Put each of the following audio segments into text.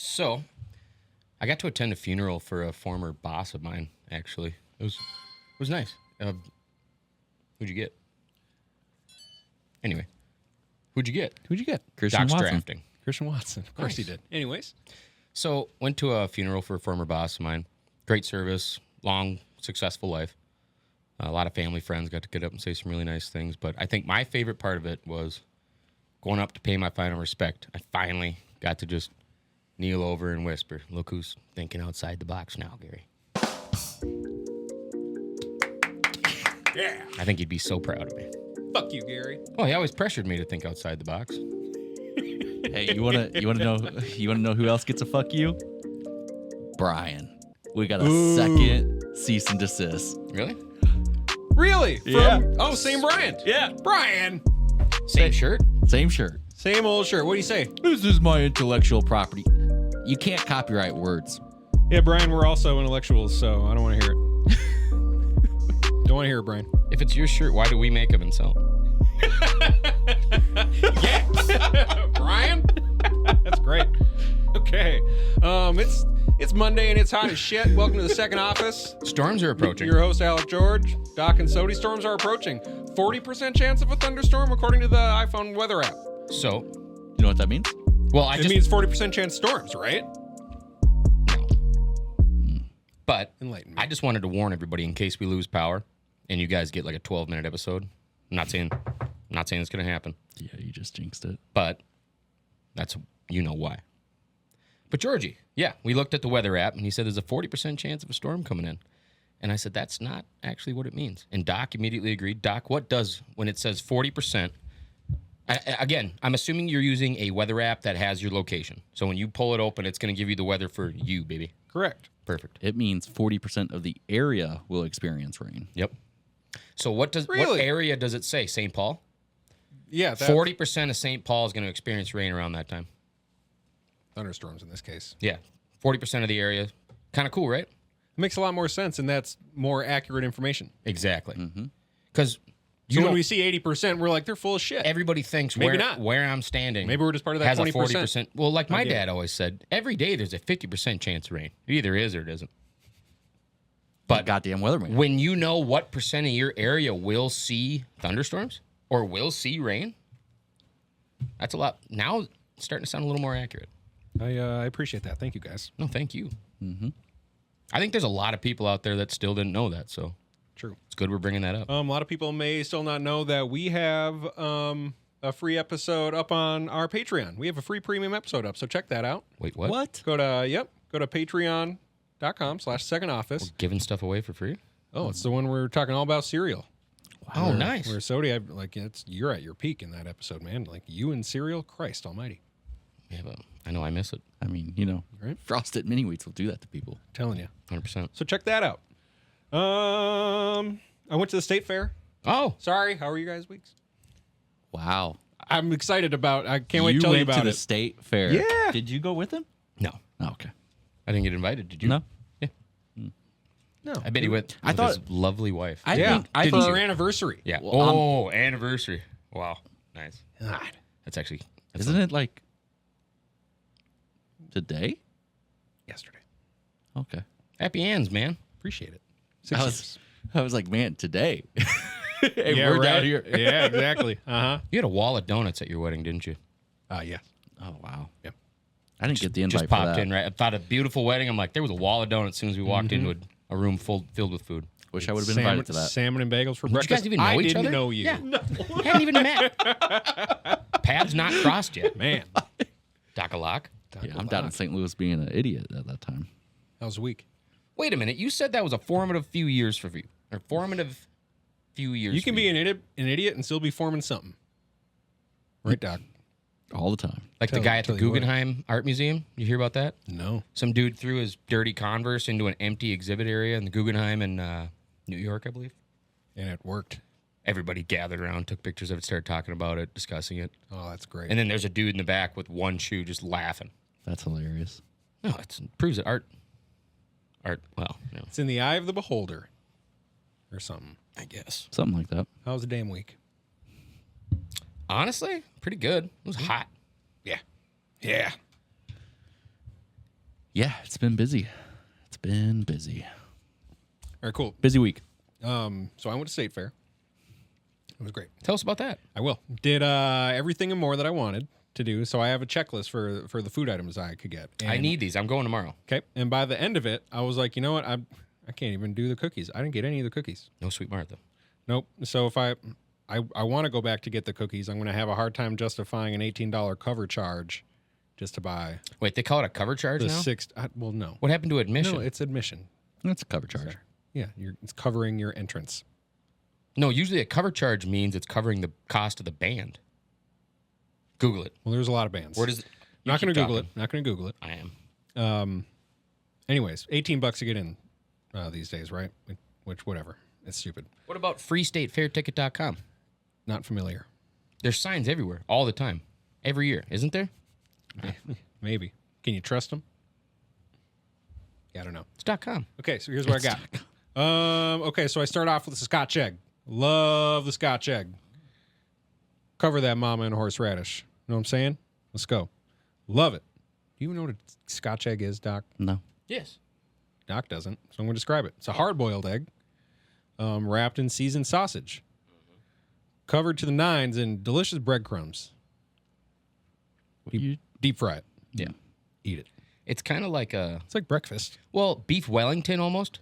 So, I got to attend a funeral for a former boss of mine, actually. It was nice. Who'd you get? Anyway, who'd you get? Christian Doc's Watson. drafting. Christian Watson. Of course he did. Anyways. So, went to a funeral for a former boss of mine. Great service, long, successful life. A lot of family friends got to get up and say some really nice things. But I think my favorite part of it was going up to pay my final respect. I finally got to just kneel over and whisper, "Look who's thinking outside the box now, Gary." Yeah. I think he'd be so proud of me. Fuck you, Gary. Oh, he always pressured me to think outside the box. Hey, you wanna know who else gets a fuck you? Brian. We got a second cease and desist. Really? Really? Yeah. Same Brian. Yeah. Brian. Same shirt? Same shirt. Same old shirt. What do you say? This is my intellectual property. You can't copyright words. Yeah, Brian, we're also intellectuals, so I don't want to hear it. Don't want to hear it, Brian. If it's your shirt, why do we make them and sell them? Yeah. Brian? That's great. Okay. It's Monday and it's hot as shit. Welcome to the second office. Storms are approaching. Your host, Alec George. Doc and Sody. Storms are approaching. 40% chance of a thunderstorm according to the iPhone weather app. So, You know what that means? well, It means 40% chance storms, right? But Enlighten me. I just wanted to warn everybody in case we lose power and you guys get like a 12-minute episode. I'm not saying it's going to happen, Yeah, you just jinxed it. but that's why. But Georgie, yeah, we looked at the weather app and he said there's a 40% chance of a storm coming in. And I said that's not actually what it means. And Doc immediately agreed. Doc, what does when it says 40%? Again, I'm assuming you're using a weather app that has your location. So when you pull it open, it's going to give you the weather for you, baby. Correct. Perfect. It means 40% of the area will experience rain. Yep. So what area does it say? St. Paul? Yeah. 40% of St. Paul is going to experience rain around that time. Thunderstorms in this case. Yeah. 40% of the area. Kind of cool, right? It makes a lot more sense, and that's more accurate information. Exactly. Because So when we see 80%, we're like, they're full of shit. everybody thinks Maybe not. where I'm standing. Maybe we're just part of that has 20%. a 40%. Well, like my idea. dad always said, every day there's a 50% chance of rain. It either is or it isn't. But Goddamn weatherman. when you know what percent of your area will see thunderstorms or will see rain, that's a lot. Now it's starting to sound a little more accurate. I appreciate that. Thank you, guys. No, thank you. I think there's a lot of people out there that still didn't know that, so True. it's good we're bringing that up. A lot of people may still not know that we have a free episode up on our Patreon. We have a free premium episode up, so check that out. Wait, what? What? Go to patreon.com/secondoffice. Giving stuff away for free? Oh, it's the one we're talking all about cereal. Oh, nice. Where Sody, you're at your peak in that episode, man. Like you and cereal, Christ Almighty. Yeah, but I know I miss it. I mean, Right. Frosted Mini Wheats will do that to people. I'm telling you. 100%. So check that out. I went to the state fair. Oh, Sorry, how were you guys' weeks? Wow. I'm excited about. I can't wait to You tell you went to about the it. state fair. Yeah. Did you go with him? no. Oh, okay. I didn't get invited. Did you? No. No, I bet he went I with thought- his lovely wife. I yeah, think I for think our anniversary. yeah. Well, Anniversary. Wow. Nice. God. That's actually... isn't it like today? Yesterday. Okay. Happy Anns, man. Appreciate it. I was like, man, today. Hey, Yeah, we're right. down here. Yeah, exactly. Uh-huh. You had a wall of donuts at your wedding, didn't you? Yeah. Oh wow. Yep. I didn't get the invite Just for popped that. in, right? I thought a beautiful wedding. I'm like, there was a wall of donuts as soon as we walked into a room filled with food. Wish I would have been invited to that. Salmon and bagels for Did you breakfast. guys even know I each didn't other? know you. Yeah. Hadn't even met. Paths not crossed yet. Man. Doc-a-lock. Yeah, I'm down in St. Louis being an idiot at that time. That was weak. Wait a minute. You said that was a formative few years for you. Or formative few years You can for be an idiot and still be forming something. Right, Doc? All the time. Like the Tell- guy at the tell you what. Guggenheim Art Museum. You hear about that? No. Some dude threw his dirty Converse into an empty exhibit area in the Guggenheim in New York, I believe. And it worked. Everybody gathered around, took pictures of it, started talking about it, discussing it. Oh, that's great. And then there's a dude in the back with one shoe just laughing. That's hilarious. No, it proves that art, well, It's in the eye of the beholder. Or something. I guess. Something like that. How was the damn week? Honestly, pretty good. It was hot. Yeah. Yeah. Yeah, it's been busy. It's been busy. All right, cool. Busy week. So I went to State Fair. It was great. Tell us about that. I will. Did everything and more that I wanted to do. So I have a checklist for the food items I could get. I And- need these. I'm going tomorrow. Okay. And by the end of it, I was like, you know what? I can't even do the cookies. I didn't get any of the cookies. No Sweet Martha. Nope. So if I want to go back to get the cookies, I'm going to have a hard time justifying an $18 cover charge just to buy Wait, they call it a cover charge the now? well, no. What happened to admission? No, it's admission. That's a cover charge. Yeah, it's covering your entrance. No, usually a cover charge means it's covering the cost of the band. Google it. Well, there's a lot of bands. Where does it? you Not going keep to Google it. talking. Not going to Google it. I am. Anyways, $18 to get in these days, right? Which, whatever. It's stupid. What about freestatefairticket.com? Not familiar. There's signs everywhere, all the time, every year, isn't there? Maybe. Can you trust them? Yeah, I don't know. It's .com. Okay, so here's what I got. Okay, so I start off with the Scotch egg. Love the Scotch egg. Cover that mama in horseradish. Know what I'm saying? Let's go. Love it. Do you even know what a Scotch egg is, Doc? No. Yes. Doc doesn't, so I'm going to describe it. It's a hard-boiled egg wrapped in seasoned sausage, covered to the nines in delicious breadcrumbs. Deep fry it. Yeah. Eat it. It's kind of like It's like breakfast. beef Wellington almost,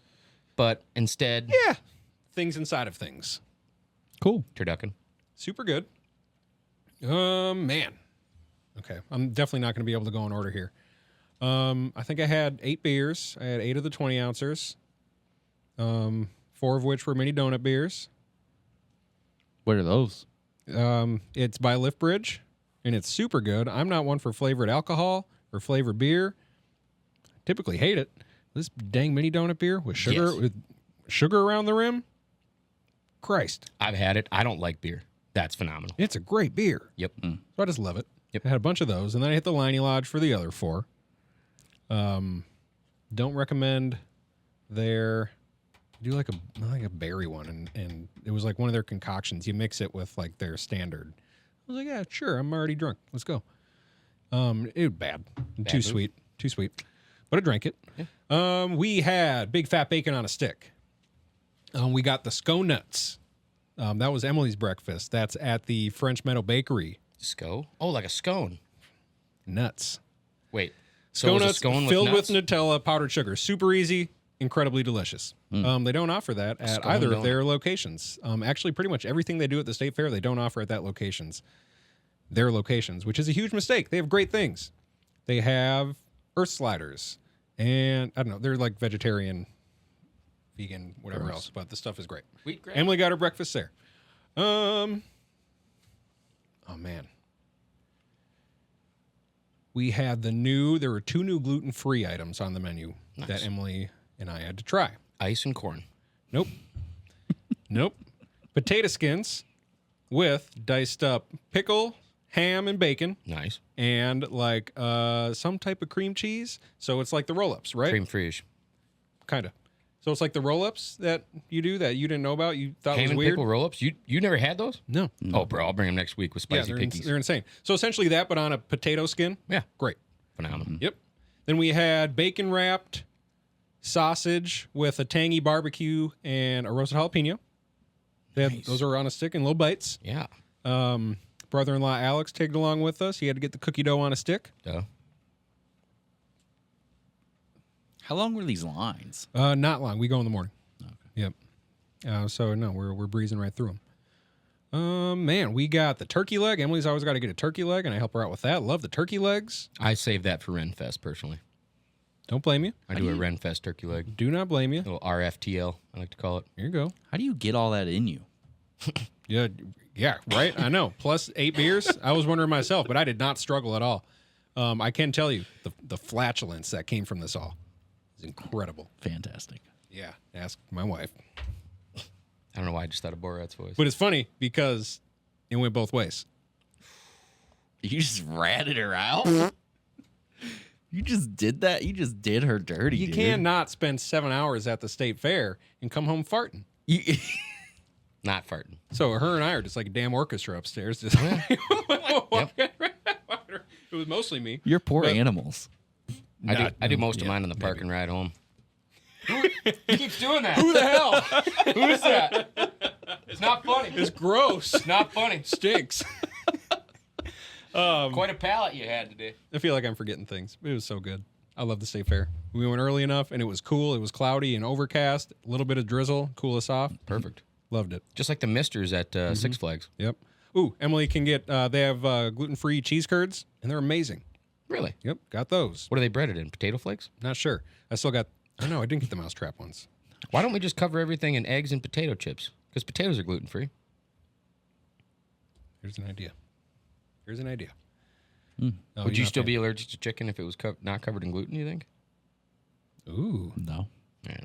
but instead, Yeah. Things inside of things. Cool. turducken. Super good. Man. Okay. I'm definitely not going to be able to go in order here. I think I had 8 beers. I had 8 of the 20 ounces. 4 of which were mini donut beers. What are those? It's by Lift Bridge, and it's super good. I'm not one for flavored alcohol or flavored beer. Typically hate it. This dang mini donut beer with sugar Yes. with sugar around the rim. Christ. I've had it. I don't like beer. That's phenomenal. It's a great beer. Yep. So I just love it. Yep. I had a bunch of those, and then I hit the Liney Lodge for the other 4. Don't recommend their do like a berry one, and it was like one of their concoctions. You mix it with like their standard. I was like, yeah, sure. I'm already drunk. Let's go. It was bad. Too move. sweet. But I drank it. Yeah. We had big fat bacon on a stick. We got the scone nuts. That was Emily's breakfast. That's at the French Meadow Bakery. Sco? Oh, like a scone. Nuts. Wait. So it Scone was a nuts scone filled with with nuts? Nutella, powdered sugar. Super easy, incredibly delicious. They don't offer that at Scone either donut. of their locations. Actually, pretty much everything they do at the state fair, they don't offer at their locations, which is a huge mistake. They have great things. They have earth sliders, and I don't know, they're like vegetarian, vegan, whatever else, but the stuff is great. Wheat grass? Emily got her breakfast there. Oh man. We had there were 2 new gluten-free items on the menu that Emily and I had to try. Ice and corn. Nope. Nope. Potato skins with diced up pickle, ham, and bacon, Nice. and like some type of cream cheese. So it's like the roll-ups, right? Cream fraiche. Kind of. So it's like the roll-ups that you do that you didn't know about. You thought Ham was and weird. pickle roll-ups? You never had those? No. Oh, bro, I'll bring them next week with Yeah, spicy pickies. they're insane. So essentially that, but on a potato skin. Yeah. Great. Phenomenal. Yep. Then we had bacon wrapped sausage with a tangy barbecue and a roasted jalapeno. Those are on a stick in little bites. Yeah. Brother-in-law Alex tagged along with us. He had to get the cookie dough on a stick. Duh. How long were these lines? Not long. We go in the morning. Okay. Yep. So no, we're breezing right through them. Man, we got the turkey leg. Emily's always got to get a turkey leg, and I help her out with that. Love the turkey legs. I save that for Renfest, personally. Don't blame you. I do a Renfest turkey leg. Do not blame you. A little RFTL, I like to call it. Here you go. How do you get all that in you? Yeah, right. I know. Plus 8 beers. I was wondering myself, but I did not struggle at all. I can tell you the flatulence that came from this all is incredible. Fantastic. Yeah, ask my wife. I don't know why I just thought of Borat's voice. But it's funny because it went both ways. You just ratted her out? You just did that? You just did her dirty, You dude. cannot spend 7 hours at the state fair and come home farting. Not farting. So her and I are just like a damn orchestra upstairs. Just Yep. It was mostly me. You're poor But- animals. I do most of mine on the park and ride home. He keeps doing that. Who the hell? Who is that? It's not funny. It's gross. It's not funny. Stinks. Quite a palate you had today. I feel like I'm forgetting things. It was so good. I love the state fair. We went early enough, and it was cool. It was cloudy and overcast. A little bit of drizzle, cool us off. Perfect. Loved it. Just like the Misters at Six Flags. Yep. Ooh, Emily can get. They have gluten-free cheese curds, and they're amazing. Really? Yep, got those. What are they breaded in? Potato flakes? Not sure. I still got. Oh no, I didn't get the mousetrap ones. Why don't we just cover everything in eggs and potato chips? Because potatoes are gluten free. Here's an idea. Oh, Would you're you not still fan- be allergic to chicken if it was not covered in gluten, you think? Ooh. No. Yeah.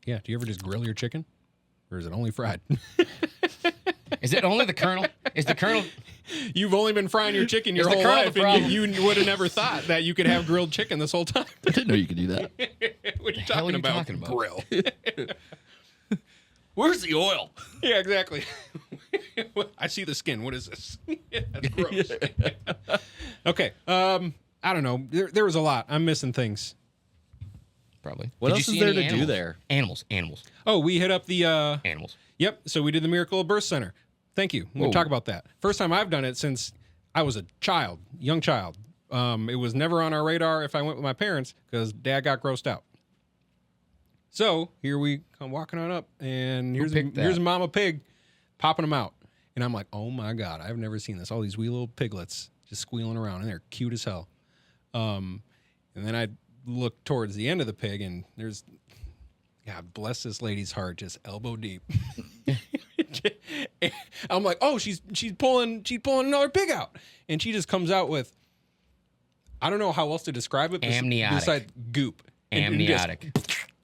Yeah. Do you ever just grill your chicken, or is it only fried? Is it only the kernel? Is the kernel? You've only been frying your chicken your Is the whole kernel life, the and problem? you would have never thought that you could have grilled chicken this whole time. I didn't know you could do that. What are you The hell are talking you about? talking about? Grill. Where's the oil? Yeah, exactly. I see the skin. What is this? That's gross. Okay. I don't know. There was a lot. I'm missing things. Probably. What Did else you is see there any to do animals? there? Animals. Oh, we hit up the. Animals. Yep. So we did the Miracle of Birth Center. Thank you. We'll Whoa. talk about that. First time I've done it since I was a young child. It was never on our radar if I went with my parents because Dad got grossed out. So here we come walking on up, and picked that? here's Mama Pig popping them out, and I'm like, oh my God, I've never seen this. All these wee little piglets just squealing around, and they're cute as hell. And then I look towards the end of the pig, and there's, God bless this lady's heart, just elbow deep. I'm like, oh, she's pulling another pig out, and she just comes out with, I don't know how else to describe it. Amniotic. Besides goop. And just- Amniotic.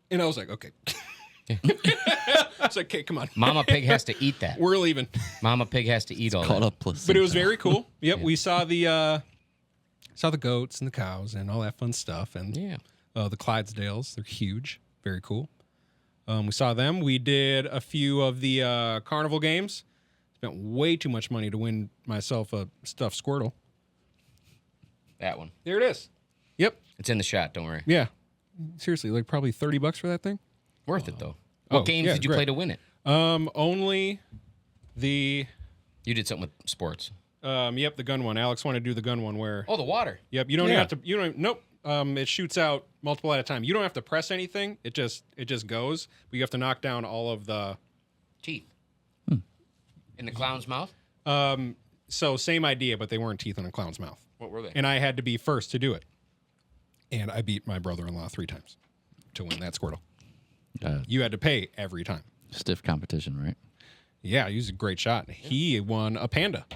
And I was like, okay. It's like, okay, come on. Mama pig has to eat that. We're leaving. Mama pig has to eat all Caught that. up placenta. But it was very cool. Yep, we saw the goats and the cows and all that fun stuff. And Yeah. the Clydesdales, they're huge. Very cool. We saw them. We did a few of the carnival games. Spent way too much money to win myself a stuffed Squirtle. That one. There it is. Yep. It's in the shot. Don't worry. Yeah. Seriously, like probably $30 for that thing. Worth it though. Oh, What games yeah, did you great. play to win it? Only the You did something with sports. the gun one. Alex wanted to do the gun one where Oh, the water. yep, you don't Yeah. have to nope. It shoots out multiple at a time. You don't have to press anything. It just goes. But you have to knock down all of the Teeth. In the clown's mouth? so same idea, but they weren't teeth in a clown's mouth. What were they? And I had to be first to do it. And I beat my brother-in-law 3 times to win that Squirtle. You had to pay every time. Stiff competition, right? Yeah, he was a great shot. He won a panda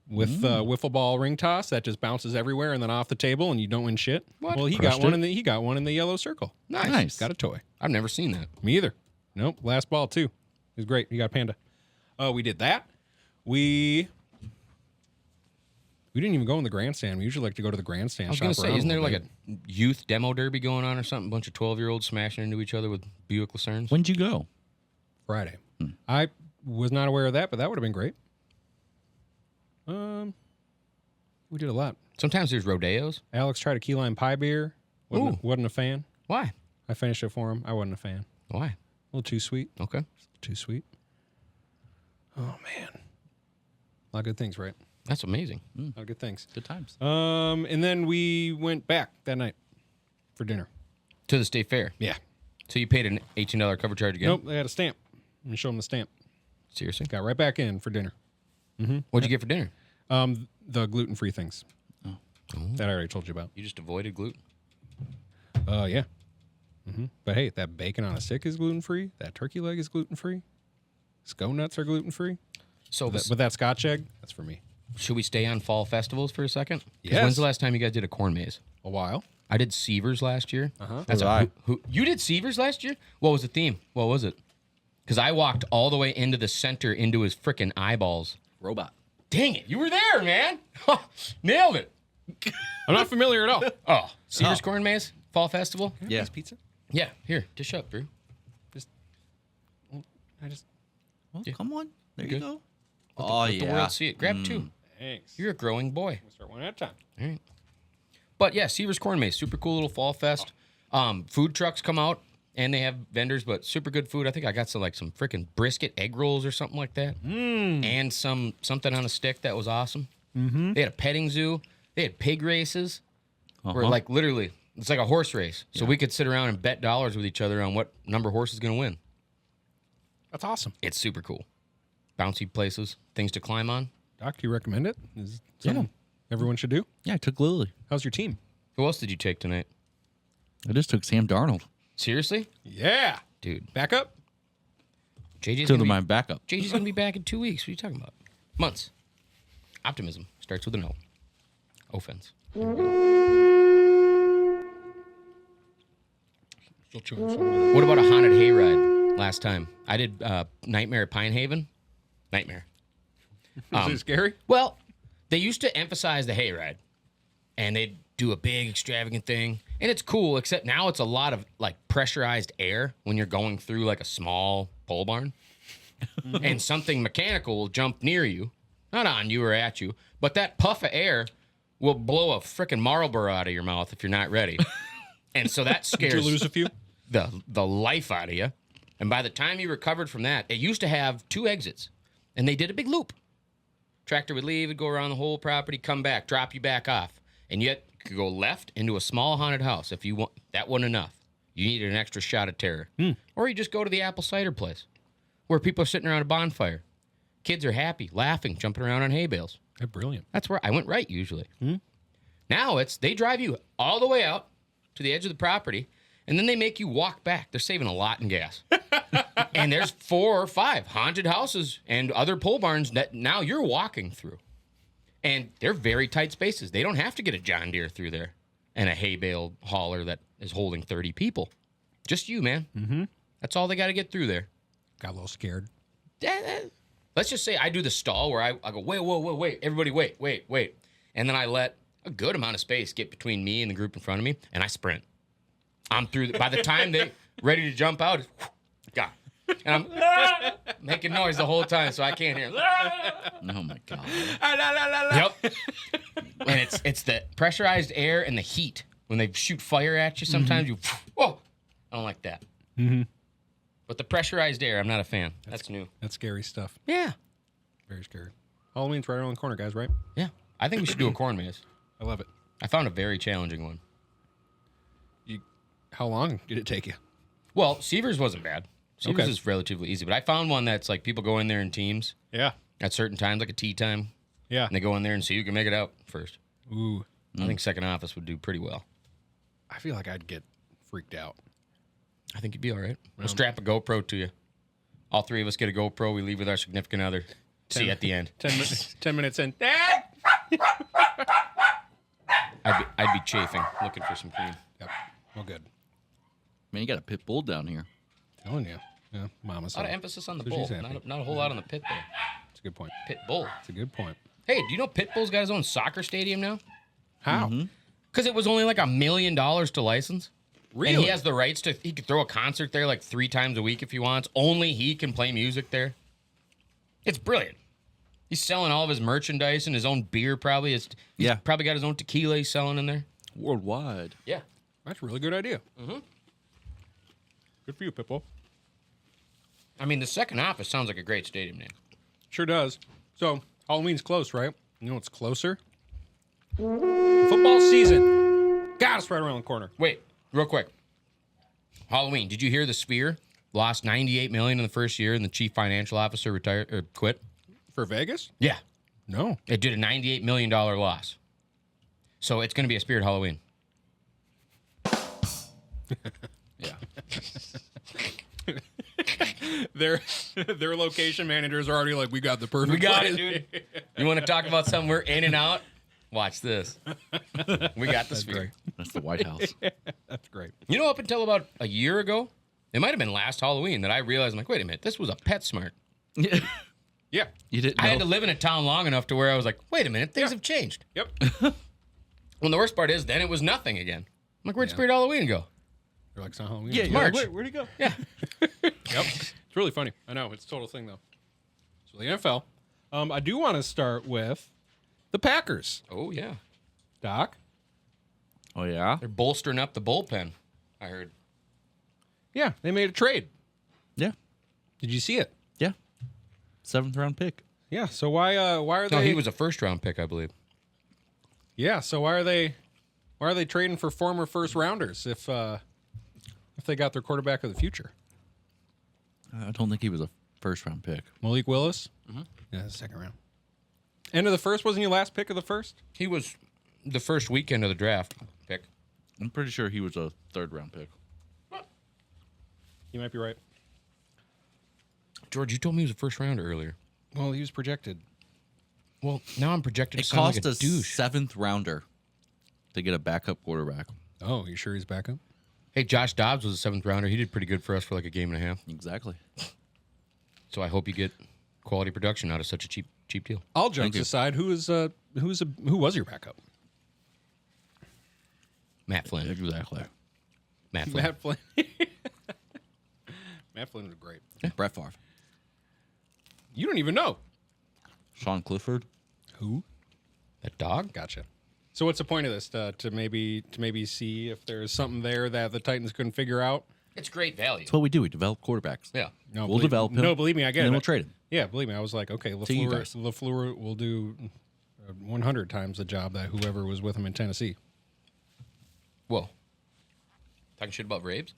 with wiffle ball ring toss that just bounces everywhere and then off the table, and you don't win shit. What? Well, he Crushed got one it? he got one in the yellow circle. Nice. Got a toy. I've never seen that. Me either. Nope. Last ball too. It was great. He got a panda. We did that. We didn't even go in the grandstand. We usually like to go to the grandstand. I was going to say, isn't there like a youth demo derby going on or something? A bunch of 12-year-olds smashing into each other with Buick Lucernes? When'd you go? Friday? I was not aware of that, but that would have been great. We did a lot. Sometimes there's rodeos. Alex tried a key lime pie beer. Wasn't a fan. Why? I finished it for him. I wasn't a fan. Why? A little too sweet. Okay. Too sweet. Oh man. A lot of good things, right? That's amazing. A lot of good things. Good times. And then we went back that night for dinner. To the state fair. Yeah. So you paid an $18 cover charge again? Nope, they had a stamp. Let me show them the stamp. Seriously? Got right back in for dinner. What'd you get for dinner? The gluten-free things. That I already told you about. You just avoided gluten? Yeah. But hey, that bacon on a stick is gluten-free. That turkey leg is gluten-free. Scone nuts are gluten-free. So But that Scotch egg, that's for me. should we stay on fall festivals for a second? 'Cause Yes. When's the last time you guys did a corn maze? A while. I did Seavers last year. That's I. You did Seavers last year? What was the theme? What was it? Because I walked all the way into the center into his freaking eyeballs. Robot. Dang it. You were there, man. Nailed it. I'm not familiar at all. Oh, Seavers Corn Maze Fall Festival? Yeah. Pizza? Yeah. Here, dish up, Drew. Well, come on. There you Good. go. Let the world see it. Grab 2. Thanks. You're a growing boy. We'll start one at a time. All right. But yeah, Seavers Corn Maze, super cool little fall fest. Food trucks come out and they have vendors, but super good food. I think I got some freaking brisket egg rolls or something like that, and something on a stick that was awesome. Mm-hmm. They had a petting zoo. They had pig races, where like literally it's like a horse race. So we could sit around and bet dollars with each other on what number horse is going to win. That's awesome. It's super cool. Bouncy places, things to climb on. Doc, do you recommend it? Is something everyone should do? Yeah, I took Lily. How's your team? Who else did you take tonight? I just took Sam Darnold. Seriously? Yeah. Dude. Back up? JJ's To my backup. JJ's going to be back in 2 weeks. What are you talking about? Months. Optimism starts with an O. Offense. Still chewing something. What about a haunted hayride last time? I did Nightmare at Pine Haven. Nightmare. Is it scary? Well, they used to emphasize the hayride, and they'd do a big extravagant thing, and it's cool, except now it's a lot of like pressurized air when you're going through like a small pole barn, and something mechanical will jump near you, not on you or at you, but that puff of air will blow a frickin' Marlboro out of your mouth if you're not ready. And so that Did you scares lose a few? the life out of you. And by the time you recovered from that, it used to have 2 exits, and they did a big loop. Tractor would leave, would go around the whole property, come back, drop you back off, and yet you could go left into a small haunted house if you want. That wasn't enough. You needed an extra shot of terror. Or you just go to the apple cider place, where people are sitting around a bonfire. Kids are happy, laughing, jumping around on hay bales. They're brilliant. That's where I went right usually. Now they drive you all the way out to the edge of the property, and then they make you walk back. They're saving a lot in gas. And there's 4 or 5 haunted houses and other pole barns that now you're walking through. And they're very tight spaces. They don't have to get a John Deere through there and a hay bale hauler that is holding 30 people. Just you, man. Mm-hmm. That's all they got to get through there. Got a little scared. Let's just say I do the stall where I go, wait. Everybody wait. And then I let a good amount of space get between me and the group in front of me, and I sprint. I'm through. By the time they ready to jump out, it's gone. And I'm making noise the whole time, so I can't hear. Oh my god. Yep. And it's the pressurized air and the heat when they shoot fire at you. Sometimes you, whoa, I don't like that. Mm-hmm. But the pressurized air, I'm not a fan. That's new. That's scary stuff. Yeah. Very scary. Halloween's right around the corner, guys, right? Yeah. I think we should do a corn maze. I love it. I found a very challenging one. How long did it take you? Well, Seavers wasn't bad. Seavers Okay. is relatively easy, but I found one that's like people go in there in teams Yeah. at certain times, like a tea time, Yeah. and they go in there and see who can make it out first. Ooh. I think second office would do pretty well. I feel like I'd get freaked out. I think you'd be all right. We'll strap a GoPro to you. All 3 of us get a GoPro. We leave with our significant other. See you at the end. 10 minutes. 10 minutes in. I'd be chafing, looking for some cream. Yep. Well, good. Man, you got a pit bull down here. Telling you. Yeah. Mama A said. lot of emphasis on the So bull. she's happy. Not a whole lot on the pit there. That's a good point. Pit bull. That's a good point. Hey, do you know Pitbull's got his own soccer stadium now? How? Because it was only like $1 million to license. Really? And he has the rights to, he could throw a concert there like 3 times a week if he wants. Only he can play music there. It's brilliant. He's selling all of his merchandise and his own beer probably. He's probably got his own tequila he's selling in there. Worldwide. Yeah. That's a really good idea. Mm-hmm. Good for you, Pitbull. I mean, the second office sounds like a great stadium name. Sure does. So, Halloween's close, right? You know what's closer? Football season. God, it's right around the corner. Wait, real quick. Halloween, did you hear the Sphere lost $98 million in the first year and the chief financial officer retired or quit? For Vegas? Yeah. No. It did a $98 million loss. So it's going to be a Spirit Halloween. Yeah. Their location managers are already like, we got the perfect We got place." it, dude. You want to talk about something we're in and out? Watch this. We got the Sphere. great. That's the White House. That's great. You know, up until about a year ago, it might have been last Halloween that I realized, I'm like, wait a minute, this was a PetSmart. Yeah. You didn't know? I had to live in a town long enough to where I was like, wait a minute, things have changed. Yep. Well, the worst part is, then it was nothing again. I'm like, where'd Spirit Halloween go? They're like, it's not Halloween. Yeah, It's you're March. like, where'd he go? Yeah. Yep. It's really funny. I know. It's a total thing, though. So the NFL. I do want to start with the Packers. Oh, yeah. Doc, Oh, yeah? They're bolstering up the bullpen, I heard. Yeah, they made a trade. Yeah. Did you see it? Yeah. 7th-round pick. Yeah. So why are No, they? he was a first-round pick, I believe. Yeah. So why are they trading for former first rounders if they got their quarterback of the future? I don't think he was a first-round pick. Malik Willis. Mm-hmm. Yeah, second round. End of the first. Wasn't he last pick of the first? He was the first weekend of the draft pick. I'm pretty sure he was a 3rd-round pick. You might be right. George, you told me he was a first-rounder earlier. Well, he was projected. Well, now I'm projected to It sound cost like a douche. 7th-rounder to get a backup quarterback. Oh, you sure he's back up? Hey, Josh Dobbs was a 7th-rounder. He did pretty good for us for like a game and a half. Exactly. So I hope you get quality production out of such a cheap deal. All jokes you. aside, who was your backup? Matt Flynn. Exactly. Matt Flynn. Matt Flynn. Matt Flynn was great. Brett Favre. You don't even know Sean Clifford. who. That dog? Gotcha. So what's the point of this? To maybe see if there's something there that the Titans couldn't figure out. It's great value. That's what we do. We develop quarterbacks. Yeah. No, We'll develop him. No, believe me, I get and it. then we'll trade him. Yeah, believe me, I was like, okay, To you guys. LaFleur will do 100 times the job that whoever was with him in Tennessee. Whoa. Talking shit about Vrabes?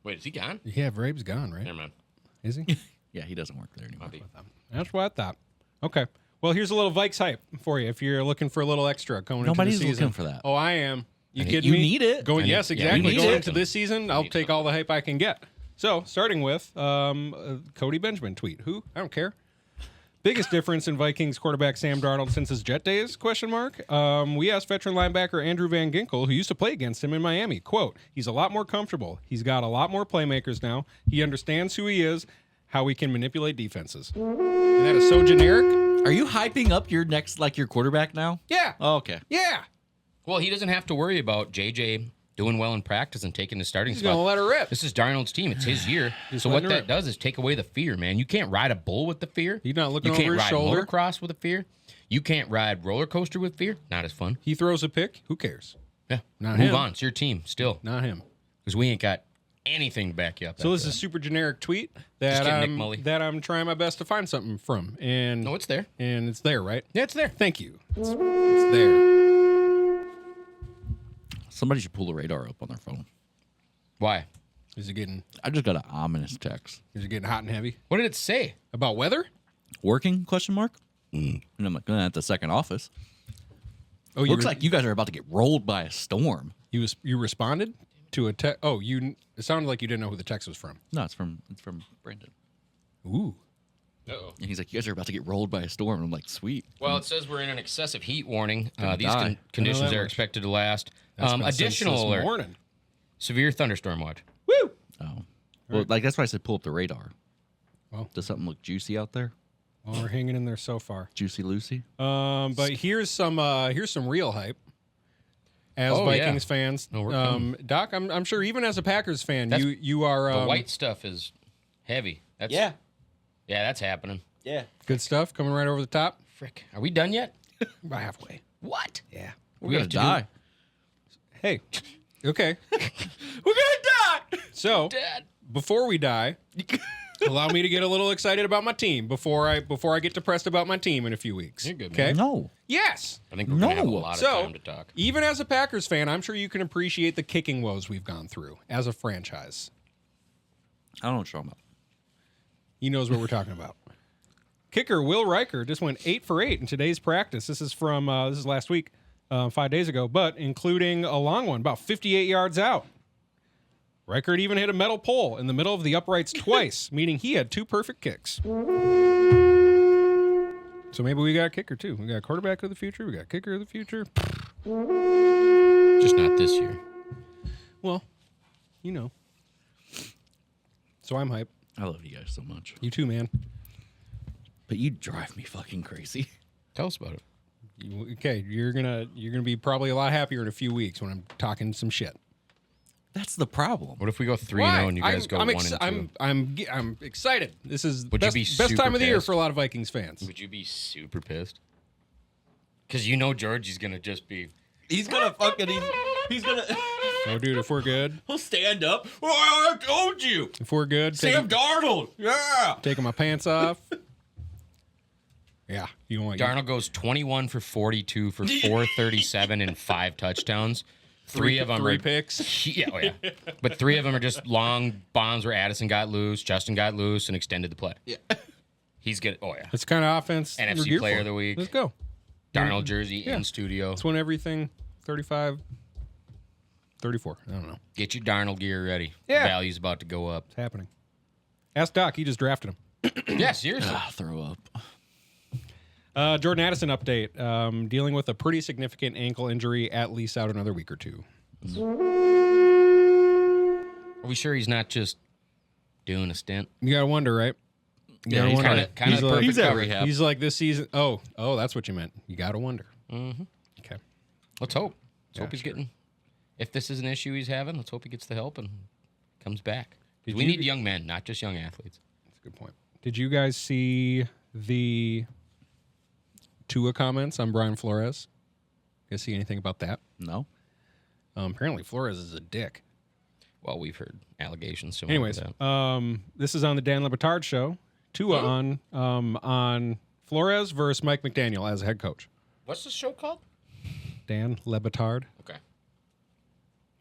Wait, is he gone? Yeah, Vrabe's gone, right? Never mind. Is he? Yeah, he doesn't work there anymore. Might be. That's what I thought. Okay. Well, here's a little Vikes hype for you if you're looking for a little extra going Nobody's into the season. looking for that. Oh, I am. You I need- kidding You me? need it. Going, I need- yes, yeah, exactly. you need Going it. into this season, I'll need take all the hype I can get. So, starting with Cody Benjamin tweet. Who? I don't care. Biggest difference in Vikings quarterback Sam Darnold since his Jet days? Question mark. We asked veteran linebacker Andrew Van Ginkel, who used to play against him in Miami. Quote, he's a lot more comfortable. He's got a lot more playmakers now. He understands who he is, how he can manipulate defenses. And that is so generic. Are you hyping up your next, like your quarterback now? Yeah. Oh, okay. Yeah. Well, he doesn't have to worry about JJ doing well in practice and taking the starting He's spot. going to let her rip. This is Darnold's team. It's his year. Just So what letting her that rip. does is take away the fear, man. You can't ride a bull with the fear. He's not looking you over can't his ride shoulder. motocross with the fear. You can't ride roller coaster with fear. Not as fun. He throws a pick. Who cares? Yeah. Not Move him. on. It's your team still. Not him. Because we ain't got anything to back you up. So after this is a that. super generic tweet that kidding, Nick Mully. I'm trying my best to find something from. And No, it's there. and it's there, right? Yeah, it's there. Thank you. It's there. Somebody should pull the radar up on their phone. Why? Is it getting I just got an ominous text. hot and heavy? What did it say? About weather? Working? Question mark. And I'm like, at the second office. Oh, Looks like you guys are about to get rolled by a storm. you responded to a text. Oh, it sounded like you didn't know who the text was from. No, it's from Brandon. Ooh. Uh-oh. And he's like, you guys are about to get rolled by a storm. I'm like, sweet. Well, it says we're in an excessive heat warning. Gonna These die. conditions that are much. expected to last. That's been since Additional this alert. morning. Severe thunderstorm watch. Woo. Oh. Well, like that's why I said pull up the radar. Well. Does something look juicy out there? Well, we're hanging in there so far. Juicy Lucy? But here's some real hype. As Oh, yeah. Vikings fans, No, we're coming. Doc, I'm sure even as a Packers fan, That's- you are The white stuff is heavy. That's, Yeah, that's happening. good stuff coming right over the top. Frick. Are we done yet? About halfway. What? Yeah. We're going to die. Hey. Okay. We're gonna die. So Dad. before we die, allow me to get a little excited about my team before I get depressed about my team in a few weeks. You're good, Okay. man. No. Yes. I think we're gonna have a No. lot of So time to talk. even as a Packers fan, I'm sure you can appreciate the kicking woes we've gone through as a franchise. I don't know what you're talking about. He knows what we're talking about. Kicker Will Reichard just went 8 for 8 in today's practice. This is last week, 5 days ago, but including a long one, about 58 yards out. Reichard even hit a metal pole in the middle of the uprights twice, meaning he had 2 perfect kicks. So maybe we got a kicker too. We got quarterback of the future. We got kicker of the future. Just not this year. Well, you know. So I'm hype. I love you guys so much. You too, man. But you drive me fucking crazy. Tell us about it. Okay, you're gonna be probably a lot happier in a few weeks when I'm talking some shit. That's the problem. What if we go 3-0 and you guys go 1-2? I'm excited. This is Would you best, be best super time of the year pissed? for a lot of Vikings fans. Would you be super pissed? Because you know Georgie's gonna just be He's gonna fucking. He's gonna. Oh, dude, if we're good, He'll stand up. Oh, I told you. if we're good, Sam Darnold. Yeah. taking my pants off. Yeah, you want Darnold goes 21 for 42 for 437 and 5 touchdowns. Three of them three are picks. Yeah, oh yeah. But 3 of them are just long bombs where Addison got loose, Justin got loose, and extended the play. Yeah. He's good. Oh yeah. It's the kind of offense. we're NFC geared Player for. of the Week. Let's go. Darnold jersey Yeah. in studio. Let's win everything. 35, 34. I don't know. Get your Darnold gear ready. Yeah. Value's about to go up. It's happening. Ask Doc. He just drafted him. Yeah, seriously. Throw up. Jordan Addison update. Dealing with a pretty significant ankle injury, at least out another week or two. Are we sure he's not just doing a stint? You gotta wonder, right? You gotta he's wonder. kind of He's like- perfect he's at coverage. rehab. He's like this season. Oh, that's what you meant. You gotta wonder. Mm-hmm. Okay. Let's hope. Let's Yeah, hope he's sure. getting. If this is an issue he's having, let's hope he gets the help and comes back. Did We you- need young men, not just young athletes. That's a good point. Did you guys see the Tua comments on Brian Flores? You guys see anything about that? No. Apparently Flores is a dick. Well, we've heard allegations. Similar Anyways, to that. this is on the Dan Le Batard show. Tua on Flores versus Mike McDaniel as a head coach. What's the show called? Dan Le Batard. Okay.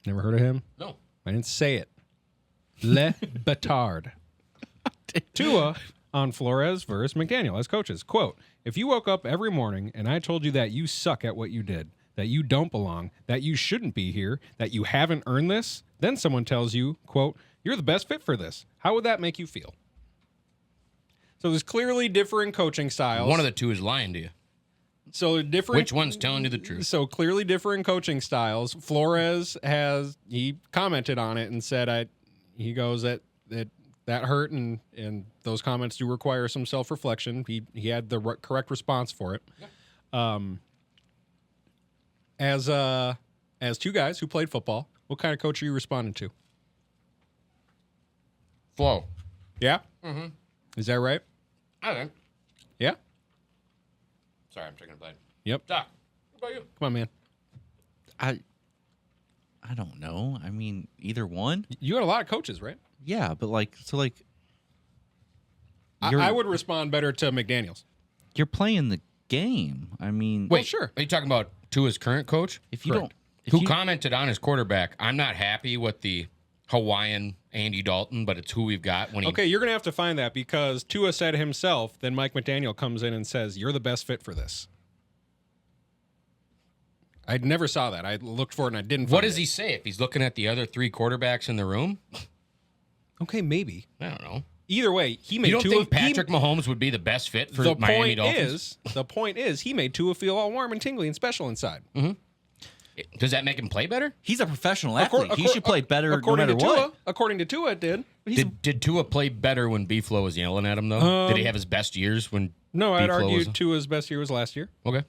Never heard of him? No. I didn't say it. Le Batard. Tua on Flores versus McDaniel as coaches. Quote, if you woke up every morning and I told you that you suck at what you did, that you don't belong, that you shouldn't be here, that you haven't earned this, then someone tells you, quote, you're the best fit for this. How would that make you feel? So there's clearly differing coaching styles. One of the two is lying to you. So different. Which one's telling you the truth? So clearly differing coaching styles. Flores he commented on it and said he goes that hurt and those comments do require some self-reflection. He had the correct response for it. Yeah. As two guys who played football, what kind of coach are you responding to? Flow. Yeah? Mm-hmm. Is that right? I think. Yeah? Sorry, I'm taking a bite. Yep. Doc, what about you? Come on, man. I don't know. I mean, either one. You got a lot of coaches, right? Yeah, but you're I would respond better to McDaniels. you're playing the game. I mean, Wait, sure. Are you talking about Tua's current coach? if you correct. don't, if Who you, commented on his quarterback? I'm not happy with the Hawaiian Andy Dalton, but it's who we've got. When he, Okay, you're going to have to find that because Tua said himself, then Mike McDaniel comes in and says, you're the best fit for this. I never saw that. I looked for it and I didn't find what does it. he say if he's looking at the other 3 quarterbacks in the room? Okay, maybe. I don't know. Either way, he made You don't Tua... think Patrick Mahomes would be the best fit for the Miami point Dolphins? is, the point is, he made Tua feel all warm and tingly and special inside. Does that make him play better? he's a professional athlete. He should play better no according matter to Tua, what. According to Tua, it did. He's Did Tua play better when B-Flow was yelling at him, though? Did he have his best years when no, I'd B-Flow argue was... Tua's best year was last year. Okay.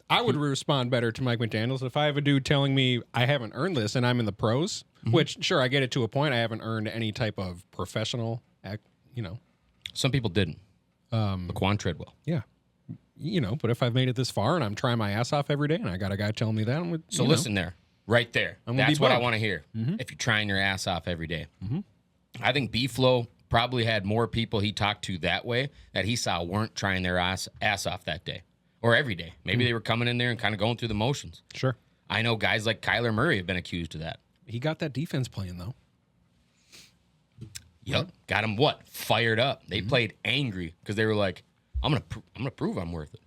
I would respond better to Mike McDaniels if I have a dude telling me I haven't earned this and I'm in the pros, which, sure, I get it to a point. I haven't earned any type of professional, Some people didn't. Laquan Treadwell. yeah. But if I've made it this far and I'm trying my ass off every day and I got a guy telling me that, So listen there, right there. I'm gonna That's be what I bummed. want to hear. If you're trying your ass off every day. I think B-Flow probably had more people he talked to that way that he saw weren't trying their ass off that day or every day. Maybe they were coming in there and kind of going through the motions. Sure. I know guys like Kyler Murray have been accused of that. He got that defense playing, though. Yep. Got him fired up. They played angry because they were like, I'm gonna prove I'm worth it.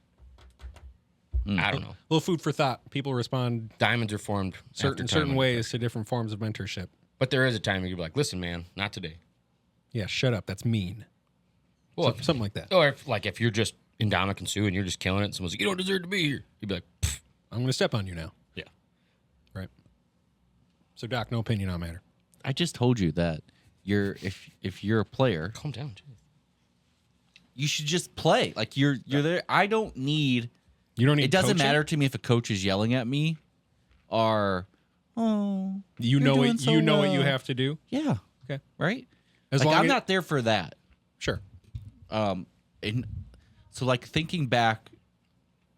I don't know. Little food for thought. People respond Diamonds are formed after certain time. ways to different forms of mentorship. But there is a time where you're like, listen, man, not today. Yeah, shut up. That's mean. Well, Something like that. or if you're just in Dominic and Sue and you're just killing it, and someone's like, you don't deserve to be here. You'd be like, pfft. I'm going to step on you now. Yeah. Right. So, Doc, no opinion on matter. I just told you that if you're a player, Calm down, Jay. you should just play. Like you're there. I don't need. You don't need It doesn't coaching? matter to me if a coach is yelling at me, or You you're know doing what so you know what you well. have to do. yeah, Okay. right. As Like long I'm as- not there for that. Sure. And so like thinking back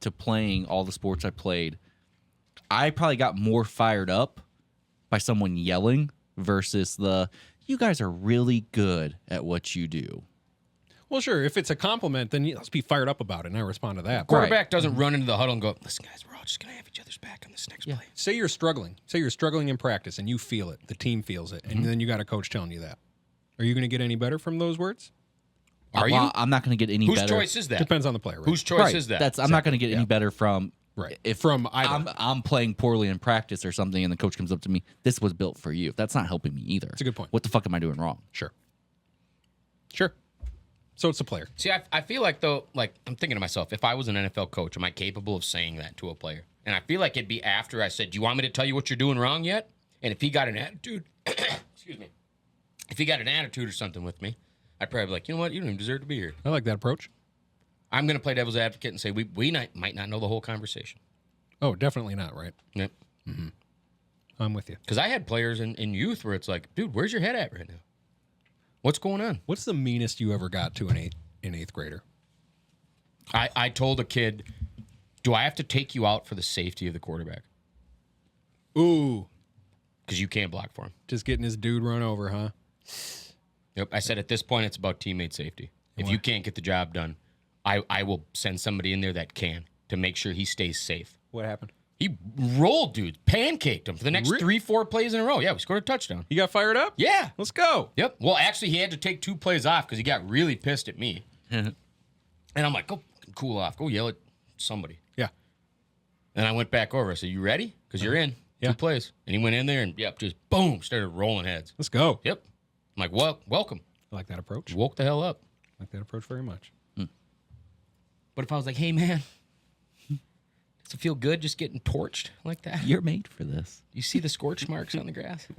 to playing all the sports I played, I probably got more fired up by someone yelling versus you guys are really good at what you do. Well, sure. If it's a compliment, then let's be fired up about it, and I respond to that. Quarterback doesn't run into the huddle and go, listen, guys, we're all just going to have each other's back on this next play. Say you're struggling. Say you're struggling in practice, and you feel it. The team feels it, and then you got a coach telling you that. Are you going to get any better from those words? Are you? I'm not going to get any Whose better. choice is that? Depends on the player. Right? Whose choice is that? I'm not going to get any better from From either. I'm playing poorly in practice or something, and the coach comes up to me. This was built for you. That's not helping me either. It's a good point. What the fuck am I doing wrong? Sure. So it's a player. See, I feel like, though, like, I'm thinking to myself, if I was an NFL coach, am I capable of saying that to a player? And I feel like it'd be after I said, do you want me to tell you what you're doing wrong yet? And if he got an attitude, excuse me, if he got an attitude or something with me, I'd probably be like, you know what, you don't even deserve to be here. I like that approach. I'm going to play devil's advocate and say we might not know the whole conversation. Oh, definitely not, right? Yep. I'm with you. Because I had players in youth where it's like, dude, where's your head at right now? What's going on? What's the meanest you ever got to an eighth grader? I told a kid, do I have to take you out for the safety of the quarterback? Ooh. Because you can't block for him. Just getting his dude run over, huh? Yep. I said at this point, it's about teammate safety. If you can't get the job done, I will send somebody in there that can to make sure he stays safe. What happened? He rolled dudes, pancaked him for the next 3-4 plays in a row. Yeah, we scored a touchdown. You got fired up? Yeah. Let's go. Yep. Well, actually, he had to take 2 plays off because he got really pissed at me. And I'm like, go cool off. Go yell at somebody. Yeah. And I went back over. I said, you ready? Because you're in. Yeah. 2 plays. And he went in there and, just boom, started rolling heads. Let's go. Yep. I'm like, well, welcome. I like that approach. You woke the hell up. I like that approach very much. But if I was like, hey, man, does it feel good just getting torched like that? You're made for this. You see the scorch marks on the grass?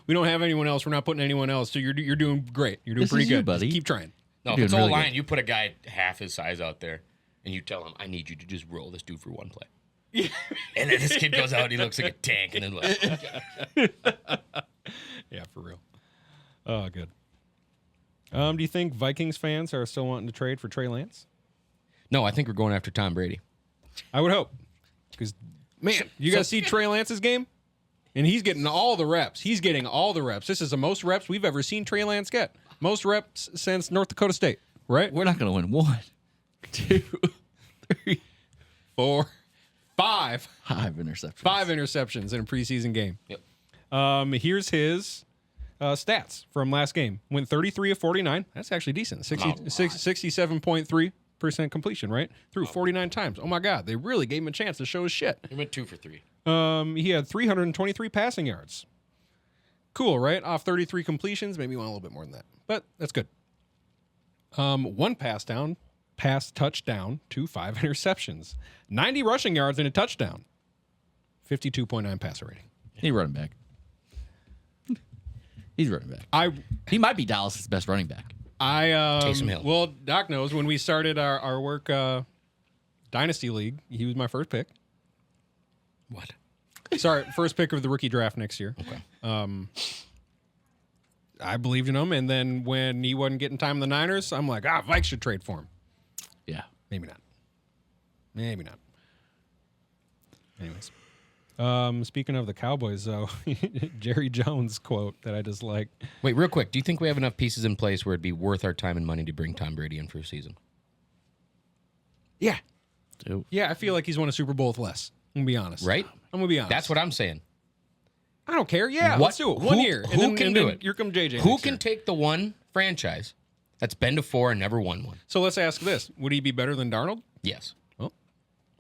We don't have anyone else. We're not putting anyone else. So you're doing great. You're doing This pretty is good. you, buddy. Just keep trying. No, if You're it's doing old really line, you put a guy half his size out there, and you tell him, I need you to just roll this dude for 1 play. And then this kid goes out, and he looks like a tank, and then like, Yeah, for real. Oh, good. Do you think Vikings fans are still wanting to trade for Trey Lance? no, I think we're going after Tom Brady. I would hope. Because, man, you guys see Trey Lance's game? And he's getting all the reps. He's getting all the reps. This is the most reps we've ever seen Trey Lance get. Most reps since North Dakota State, right? We're not going to win 1, 2, 3, 4, 5. 5 interceptions. 5 interceptions in a preseason game. Yep. Here's his stats from last game. Went 33 of 49. That's actually decent. 67.3% completion, right? Threw 49 times. Oh, my God. They really gave him a chance to show his shit. He went 2 for 3. He had 323 passing yards. Cool, right? Off 33 completions. Maybe you want a little bit more than that. But that's good. 1 pass touchdown to 5 interceptions. 90 rushing yards and a touchdown. 52.9 passer rating. He's running back. He's running back. He might be Dallas' best running back. Taysom Hill. Well, Doc knows when we started our work Dynasty League, he was my first pick. What? Sorry, first pick of the rookie draft next year. Okay. I believed in him, and then when he wasn't getting time in the Niners, I'm like, Vikes should trade for him. Yeah. Maybe not. Anyways. Speaking of the Cowboys, though, Jerry Jones quote that I just like. Wait, real quick. Do you think we have enough pieces in place where it'd be worth our time and money to bring Tom Brady in for a season? Yeah. Ew. Yeah, I feel like he's won a Super Bowl with less. I'm going to be honest. Right? I'm going to be honest. That's what I'm saying. I don't care. Yeah, let's do it. 1 year. Who can do it? Here comes JJ. Who next can year. take the one franchise that's been to 4 and never won one? So let's ask this. Would he be better than Darnold? Yes. Well,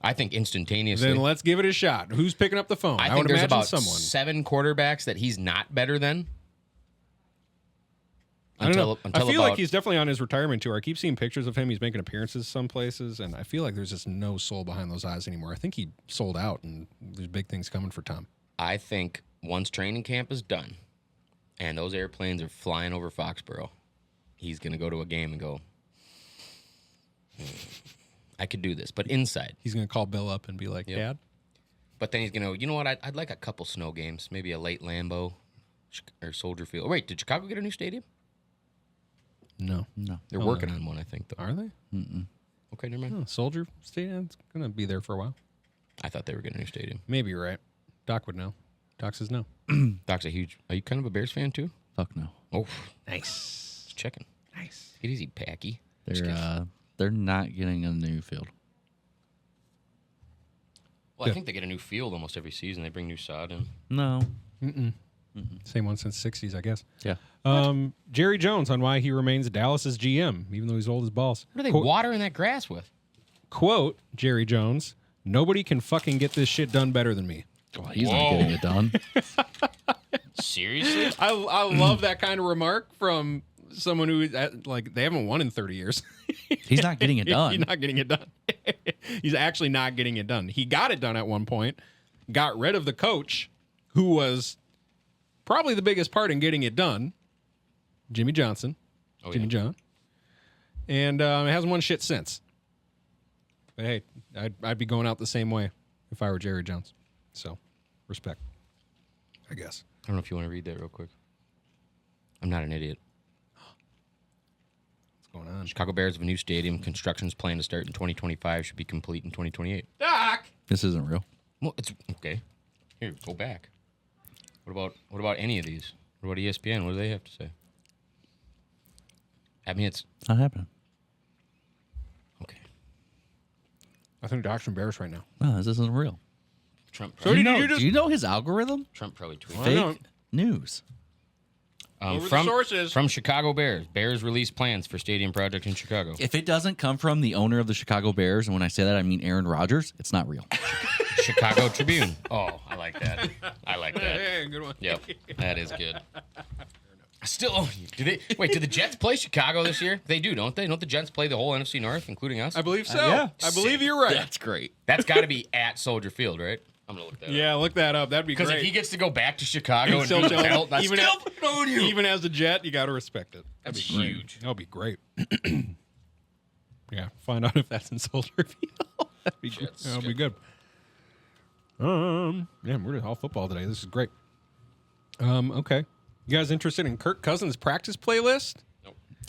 I think instantaneously. then let's give it a shot. Who's picking up the phone? I think would there's imagine about someone. 7 quarterbacks that he's not better than. I don't know. Until I feel about, like he's definitely on his retirement tour. I keep seeing pictures of him. He's making appearances some places, and I feel like there's just no soul behind those eyes anymore. I think he sold out, and there's big things coming for Tom. I think once training camp is done and those airplanes are flying over Foxborough, he's going to go to a game and go, I could do this, but inside. He's going to call Bill up and be like, Dad? But then he's going to, you know what, I'd like a couple snow games, maybe a late Lambeau or Soldier Field. Oh, wait, did Chicago get a new stadium? No. They're working on one, I think, though. Are they? Okay, never mind. Oh, Soldier Stadium's going to be there for a while. I thought they were getting a new stadium. Maybe you're right. Doc would know. Doc says no. Doc's a huge. Are you kind of a Bears fan too? Fuck no. Oh, Nice. just checking. Nice. Get easy, Packy. They're not getting a new field. Well, I think they get a new field almost every season. They bring new sod in. No. Same one since 60s, I guess. Yeah. Jerry Jones on why he remains Dallas's GM, even though he's old as balls. What are they watering that grass with? Quote, Jerry Jones, nobody can fucking get this shit done better than me. Well, he's not getting it done. Seriously? I love that kind of remark from someone who, like, they haven't won in 30 years. He's not getting it done. He's not getting it done. He's actually not getting it done. He got it done at one point, got rid of the coach, who was probably the biggest part in getting it done, Jimmy Johnson, Jimmy John, and it hasn't won shit since. But hey, I'd be going out the same way if I were Jerry Jones. So, respect, I guess. I don't know if you want to read that real quick. I'm not an idiot. What's going on? Chicago Bears have a new stadium. Construction's planned to start in 2025. Should be complete in 2028. Doc! This isn't real. Well, it's okay. Here, go back. What about any of these? What about ESPN? What do they have to say? I mean, it's Not happening. okay. I think Doc's embarrassed right now. No, this isn't real. Trump. So Probably, Do you know his algorithm? Trump probably tweeted. I know. Fake news. Over the sources. From Chicago Bears. Bears release plans for stadium project in Chicago. If it doesn't come from the owner of the Chicago Bears, and when I say that, I mean Aaron Rodgers, it's not real. Chicago Tribune. Oh, I like that. I like that. Hey, good one. Yep, that is good. Still, do the Jets play Chicago this year? They do, don't they? Don't the Jets play the whole NFC North, including us? I believe so. Yeah. I believe you're right. That's great. That's got to be at Soldier Field, right? I'm gonna look that up. Yeah, look that up. That'd be great. Because if he gets to go back to Chicago and Still do the tell- belt, that's even still as- putting on you. Even as a Jet, you got to respect it. That's huge. That'd be great. Yeah, find out if that's in Soldier Field. That'd be good. Jets, That'd be good. Yeah, we're doing all football today. This is great. Okay. You guys interested in Kirk Cousins' practice playlist?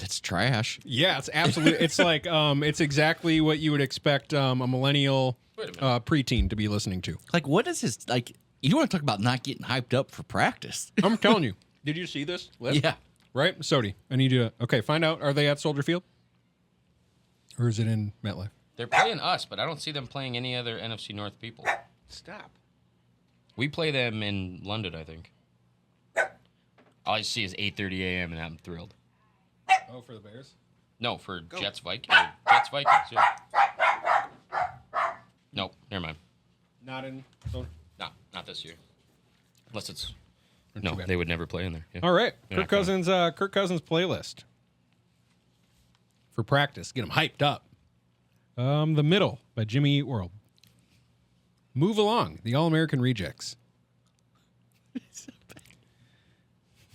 It's trash. Yeah, it's absolutely. It's like it's exactly what you would expect a millennial Wait a minute. preteen to be listening to. Like, what is his, like, you want to talk about not getting hyped up for practice? I'm telling you. Did you see this list? Yeah. Right? Sodi, I need you to, find out, are they at Soldier Field? Or is it in MetLife? They're playing us, but I don't see them playing any other NFC North people. Stop. We play them in London, I think. All I see is 8:30 a.m. and I'm thrilled. Oh, for the Bears? No, for Jets Vikings. Yeah. Nope, never mind. Not in Soldier. No, not this year. Unless it's Too no, bad. they would never play in there. Yeah. All right. They're Kirk not coming. Cousins playlist for practice. Get him hyped up. The Middle by Jimmy Eat World. Move Along, the All-American Rejects.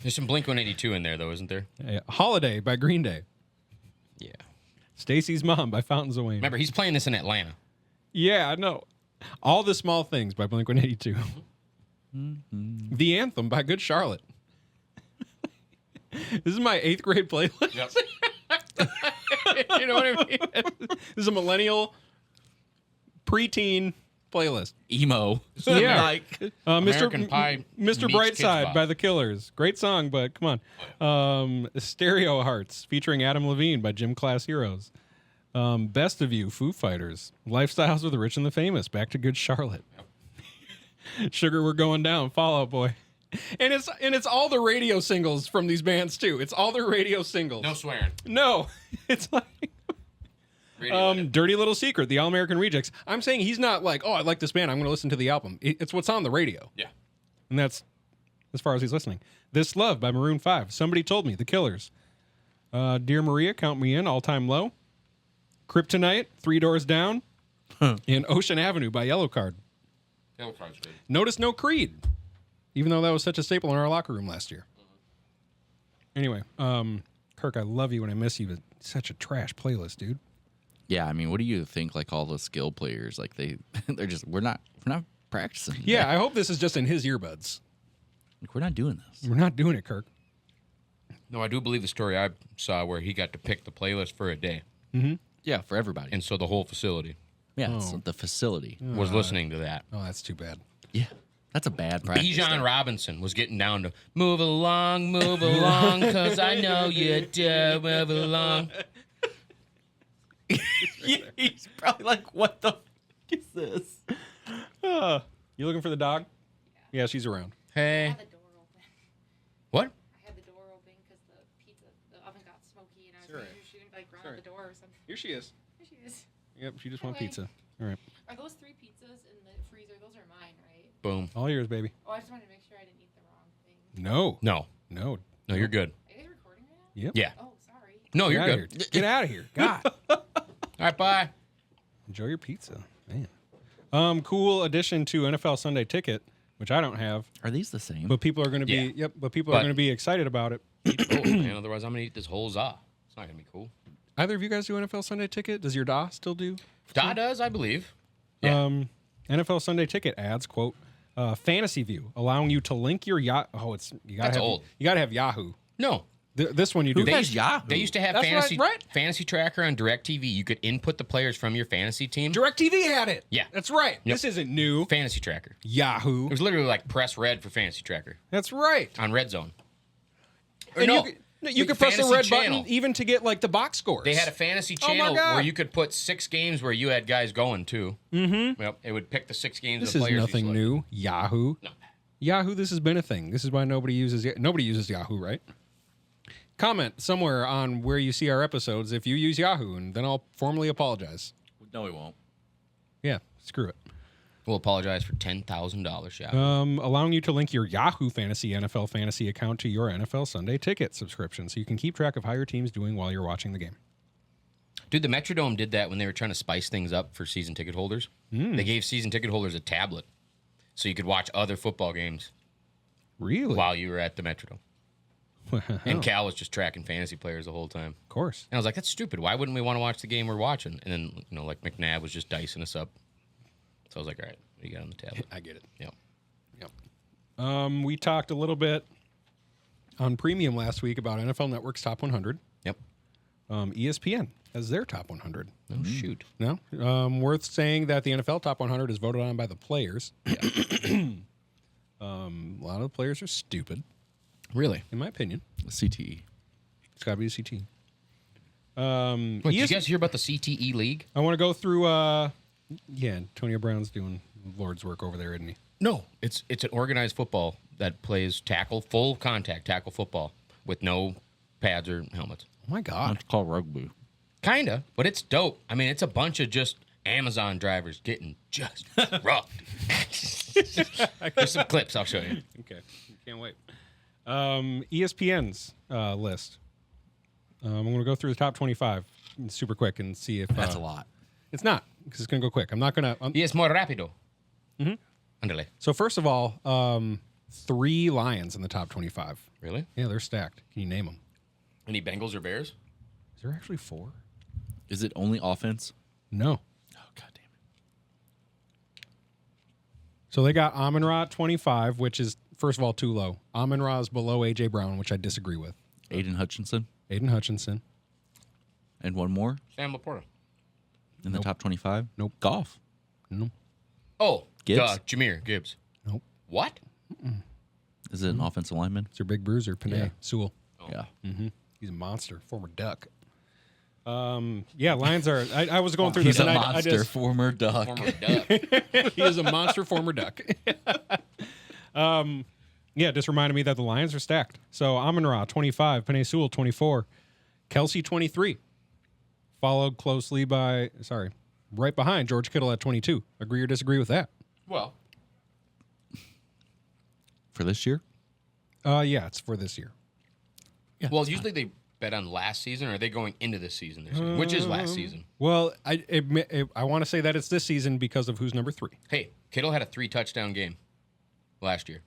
There's some Blink-182 in there, though, isn't there? Holiday by Green Day. Yeah. Stacy's Mom by Fountains of Wayne. Remember, he's playing this in Atlanta. Yeah, I know. All the Small Things by Blink-182. The Anthem by Good Charlotte. This is my 8th grade playlist. Yep. You know what I mean? This is a millennial preteen playlist. Emo. Yeah. Like, American Pie Mr. meets Kids Brightside Bop. by The Killers. Great song, but come on. Stereo Hearts featuring Adam Levine by Gym Class Heroes. Best of You, Foo Fighters. Lifestyles of the Rich and the Famous, Back to Good Charlotte. Sugar We're Going Down, Fall Out Boy. And it's all the radio singles from these bands too. It's all their radio singles. No swearing. No. It's like Radio Dirty Little Secret, the All American Rejects. I'm saying he's not like, oh, I like this band, I'm going to listen to the album. It's what's on the radio. Yeah. And that's as far as he's listening. This Love by Maroon 5. Somebody Told Me, The Killers. Dear Maria, Count Me In, All Time Low. Kryptonite, Three Doors Down. And Ocean Avenue by Yellow Card. Yellow Card's good. Notice no Creed, even though that was such a staple in our locker room last year. Anyway, Kirk, I love you and I miss you, but such a trash playlist, dude. yeah, I mean, what do you think? Like all the skill players, like they're just we're not practicing. Yeah, I hope this is just in his earbuds. Like, we're not doing this. We're not doing it, Kirk. No, I do believe the story I saw where he got to pick the playlist for a day. Mm-hmm. Yeah, for everybody. And so the whole facility yeah, it's the facility. was listening to that. Oh, that's too bad. Yeah, that's a bad practice. Bijan Robinson was getting down to move along, because I know you do. Move along. He's probably like, what the f*** is this? You looking for the dog? Yeah, she's around. I Hey. had the door open. What? I had the door open because the oven got smoky, and I was Sure. wondering if she didn't like run out the door or something. Here she is. Here she is. Yep, she just Hi. wants pizza. All right. Are those 3 pizzas in the freezer? Those are mine, right? Boom. All yours, baby. Oh, I just wanted to make sure I didn't eat the wrong thing. No. No. No. No, you're good. Are you guys recording right now? Yep. Yeah. Oh, sorry. No, Get you're out of good. here. Get out of here. God. All right, bye. Enjoy your pizza. Man. Cool addition to NFL Sunday Ticket, which I don't have, Are these the same? but people are going to be Yeah. but people are But- going to be excited about it. Oh, man, otherwise I'm going to eat this whole za. It's not going to be cool. Either of you guys do NFL Sunday Ticket? Does your DA still do? Da does, I believe. Yeah. NFL Sunday Ticket adds, quote, fantasy view, allowing you to link your That's old. You got to have Yahoo. No. This one you do. Who has Yahoo? They used to have That's fantasy right. fantasy tracker on DirecTV. You could input the players from your fantasy team. DirecTV had it. Yeah. That's right. Yep. This isn't new. Fantasy tracker. Yahoo. It was literally like press red for fantasy tracker That's right. on Red Zone. Or And no, you could press the Fantasy red channel. button even to get like the box scores. They had a fantasy Oh my channel God. where you could put 6 games where you had guys going too. Mm-hmm. Yep. It would pick the 6 games. This of is the players you nothing select. new. Yahoo. No. Yahoo. This has been a thing. This is why nobody uses Yahoo, right? Comment somewhere on where you see our episodes if you use Yahoo, and then I'll formally apologize. No, we won't. Yeah, screw it. We'll apologize for $10,000 shot. Allowing you to link your Yahoo Fantasy NFL Fantasy account to your NFL Sunday Ticket subscription, so you can keep track of how your team's doing while you're watching the game. Dude, the Metrodome did that when they were trying to spice things up for season ticket holders. They gave season ticket holders a tablet so you could watch other football games Really? while you were at the Metrodome. Wow. And Cal was just tracking fantasy players the whole time. Of course. And I was like, that's stupid. Why wouldn't we want to watch the game we're watching? And then, like McNabb was just dicing us up. So I was like, all right, what do you got on the tablet? I get it. Yep. We talked a little bit on Premium last week about NFL Network's Top 100. Yep. ESPN has their Top 100. Oh, shoot. No? Worth saying that the NFL Top 100 is voted on by the players. A lot of the players are stupid, Really? in my opinion. CTE. It's got to be a CT. Wait, did you guys hear about the CTE League? I want to go through. Antonio Brown's doing Lord's work over there, isn't he? No. It's an organized football that plays tackle, full contact tackle football with no pads or helmets. Oh my God! It's called rugby. Kinda, but it's dope. I mean, it's a bunch of just Amazon drivers getting just roughed. There's some clips I'll show you. Okay, can't wait. ESPN's list. I'm going to go through the top 25 super quick and see if That's a lot. It's not because it's going to go quick. I'm not going to. Y es more rápido. Ándale. So first of all, 3 Lions in the top 25. Really? Yeah, they're stacked. Can you name them? Any Bengals or Bears? Is there actually 4? Is it only offense? No. Oh, God damn it. So they got Amon-Ra at 25, which is first of all too low. Amon-Ra is below AJ Brown, which I disagree with. Aiden Hutchinson. Aiden Hutchinson. And one more Sam Laporta. in the top 25? Nope. Golf. No. Oh, Gibbs? Jameer Gibbs. Nope. What? Is it an offensive lineman? It's their big bruiser, Panay Yeah. Sewell. Yeah. He's a monster, former Duck. Lions are. I was going through He's this. a and monster, former duck. Former Duck. He is a monster, former Duck. Just reminded me that the Lions are stacked. So Amon-Ra 25, Panay Sewell 24, Kelsey 23, followed closely by right behind George Kittle at 22. Agree or disagree with that? Well, For this year? It's for this year. Yeah. well, usually they bet on last season, or are they going into this season? Which is last season? Well, I want to say that it's this season because of who's number 3. Hey, Kittle had a 3-touchdown game last year.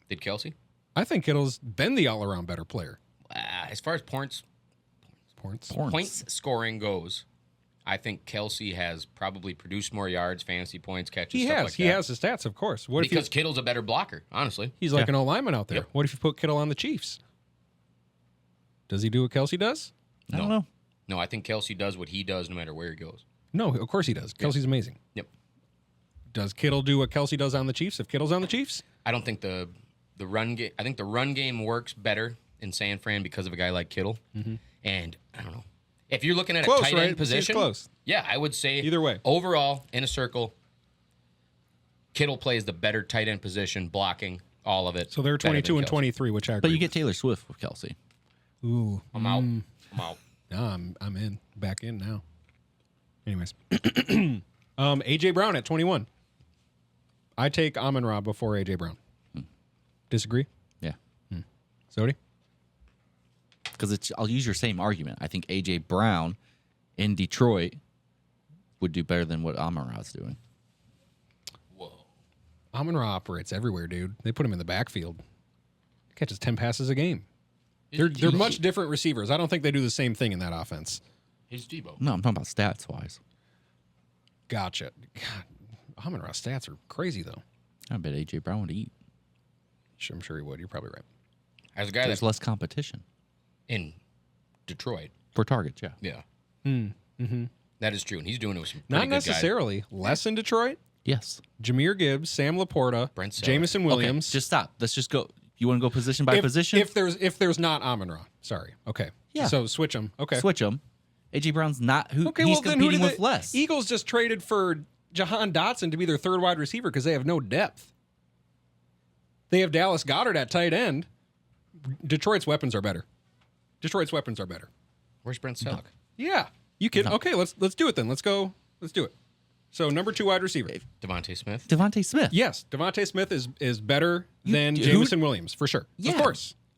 Did Kelsey? I think Kittle's been the all-around better player. As far as points Points. scoring goes, I think Kelsey has probably produced more yards, fantasy points, catches, He stuff has. like He that. has his stats, of course. What Because if Kittle's a better blocker, honestly. he's like an old lineman out there? Yep. What if you put Kittle on the Chiefs? Does he do what Kelsey does? I don't know. No, I think Kelsey does what he does no matter where he goes. No, of course he does. Kelsey's amazing. Yep. Does Kittle do what Kelsey does on the Chiefs if Kittle's on the Chiefs? I don't think the run game. I think the run game works better in San Fran because of a guy like Kittle. And I don't know if you're looking at Close, a tight right? end position. Seems close. Yeah, I would say Either way. overall in a circle, Kittle plays the better tight end position, blocking all of it. So they're better than 22 and Kelsey. 23, which I agree But you with. get Taylor Swift with Kelsey. Ooh. I'm out. I'm out. No, I'm in. Back in now. Anyways. A.J. Brown at 21. I take Amon-Ra before A.J. Brown. Disagree? Yeah. Sody? Because I'll use your same argument. I think A.J. Brown in Detroit would do better than what Amon-Ra's doing. Whoa. Amon-Ra operates everywhere, dude. They put him in the backfield. Catches 10 passes a game. They're much different receivers. I don't think they do the same thing in that offense. He's Debo. No, I'm talking about stats-wise. Gotcha. God, Amon-Ra stats are crazy, though. I bet A.J. Brown would eat. I'm sure he would. You're probably right. As a guy There's that's less competition in Detroit. for targets, yeah. Yeah. That is true, and he's doing it with some Not pretty good guys. necessarily. Less in Detroit. Yes. Jameer Gibbs, Sam Laporta, Brent Selleck. Jamison Williams. Okay, just stop. Let's just go. You want to go position by position? If there's not Amon-Ra. Sorry. Okay. Yeah. So switch them. Okay. Switch them. A.J. Brown's not who Okay, he's well, then who competing did with less. Eagles just traded for Jahan Dotson to be their third wide receiver because they have no depth. They have Dallas Goedert at tight end. Detroit's weapons are better. Where's Brent Selleck? Yeah. You can. Okay, let's do it then. Let's go. Let's do it. So number 2 wide receiver. Devontae Smith. Devontae Smith. Yes, Devontae Smith is better than dude. Jamison Williams for sure. Yeah.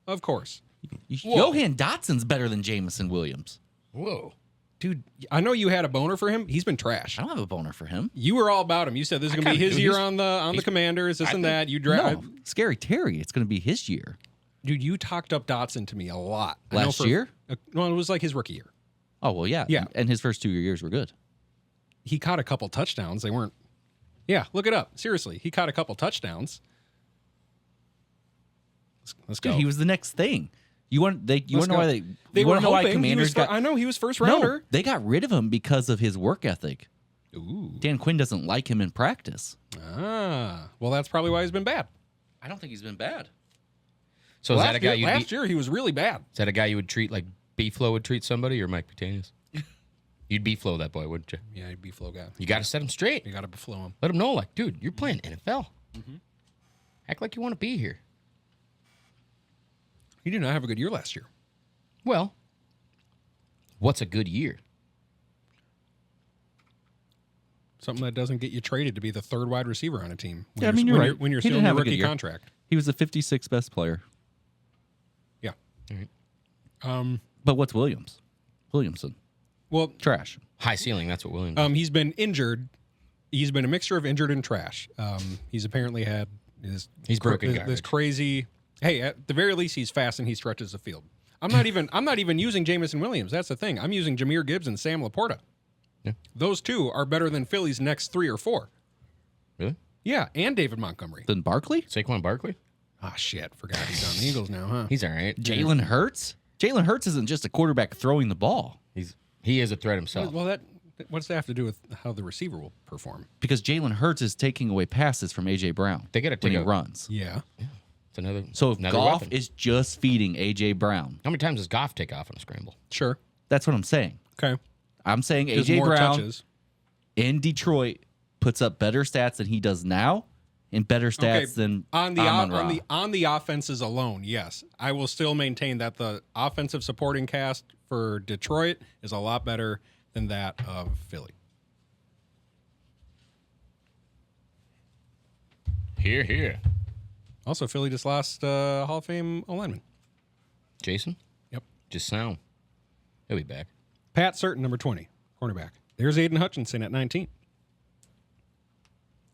Of course. Johan Dotson's better than Jamison Williams. Whoa. Dude, I know you had a boner for him. He's been trash. I don't have a boner for him. You were all about him. You said this is going to be kinda his do. year He's- on the Commanders, this I and think- that. You No, Scary Terry. It's going to be his year. Dude, you talked up Dotson to me a lot. I know Last year? No, it was like his rookie year. Oh, well, yeah. Yeah. And his first 2 years were good. He caught a couple touchdowns. They weren't. Yeah, look it up. Seriously, he caught a couple touchdowns. Let's go. Dude, he was the next thing. You want to know why They you were want to know why hoping Commanders got? I know he was first No, rounder. they got rid of him because of his work ethic. Ooh. Dan Quinn doesn't like him in practice. Ah, well, that's probably why he's been bad. I don't think he's been bad. So is that a guy you'd last year he was really bad. is that a guy you would treat like B-Flow would treat somebody, or Mike Petanis? You'd B-Flow that boy, wouldn't you? Yeah, he'd be flow guy. You got to set him straight. You got to flow him. Let him know, like, dude, you're playing NFL. Act like you want to be here. He did not have a good year last year. Well, what's a good year? Something that doesn't get you traded to be the third wide receiver on a team. When Yeah, I mean, you're right. When you're He still didn't in a have a good rookie year. contract. He was the 56th best player. Yeah. All right. But what's Williamson? Well, Trash. High ceiling, that's what Williams he's been injured. He's been a mixture of injured and trash. He's apparently had He's broken this garbage. crazy. Hey, at the very least, he's fast and he stretches the field. I'm not even using Jamison Williams. That's the thing. I'm using Jameer Gibbs and Sam Laporta. Yeah. Those two are better than Philly's next 3 or 4. Really? Yeah, and David Montgomery. Then Barkley? Saquon Barkley? Ah, shit. Forgot he's on the Eagles now, huh? He's all right. Jalen Hurts? Jalen Hurts isn't just a quarterback throwing the ball He is a threat himself. Well, what's that have to do with how the receiver will perform? because Jalen Hurts is taking away passes from A.J. Brown They gotta when take he a- runs. Yeah. It's another. So if another Goff weapon. is just feeding A.J. Brown, How many times does Goff take off on a scramble? Sure. that's what I'm saying. Okay. I'm saying Just A.J. more Brown touches. in Detroit puts up better stats than he does now and better stats than on the Amon-Ra. on the offenses alone, yes, I will still maintain that the offensive supporting cast for Detroit is a lot better than that of Philly. Here. Also, Philly just lost Hall of Fame lineman. Jason? Yep. Just sound. He'll be back. Pat Certain, number 20, cornerback. There's Aiden Hutchinson at 19.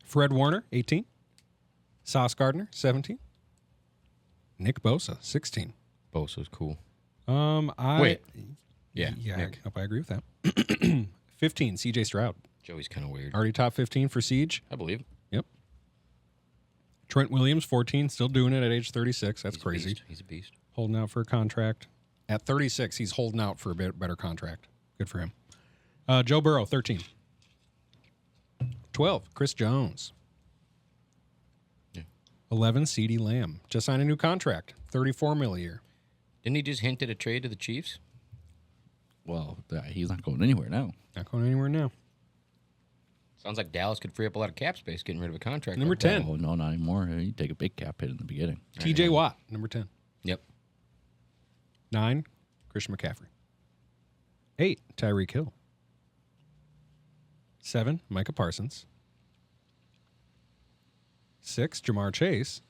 Fred Warner, 18. Sauce Gardner, 17. Nick Bosa, 16. Bosa's cool. Wait. Yeah. Yeah, Nick. I agree with that. 15, CJ Stroud. Joey's kind of weird. Already top 15 for Siege. I believe it. Yep. Trent Williams, 14, still doing it at age 36. That's He's a crazy. beast. He's a beast. Holding out for a contract. At 36, he's holding out for a bit better contract. Good for him. Joe Burrow, 13. 12, Chris Jones. Yeah. 11, CeeDee Lamb. Just signed a new contract, $34 million a year. Didn't he just hint at a trade to the Chiefs? Well, he's not going anywhere now. Not going anywhere now. Sounds like Dallas could free up a lot of cap space getting rid of a contract. Number like that. 10, Oh, no, not anymore. You take a big cap hit in the beginning. TJ Watt, number 10. Yep. 9, Christian McCaffrey. 8, Tyreek Hill. 7, Micah Parsons. 6, Jamar Chase.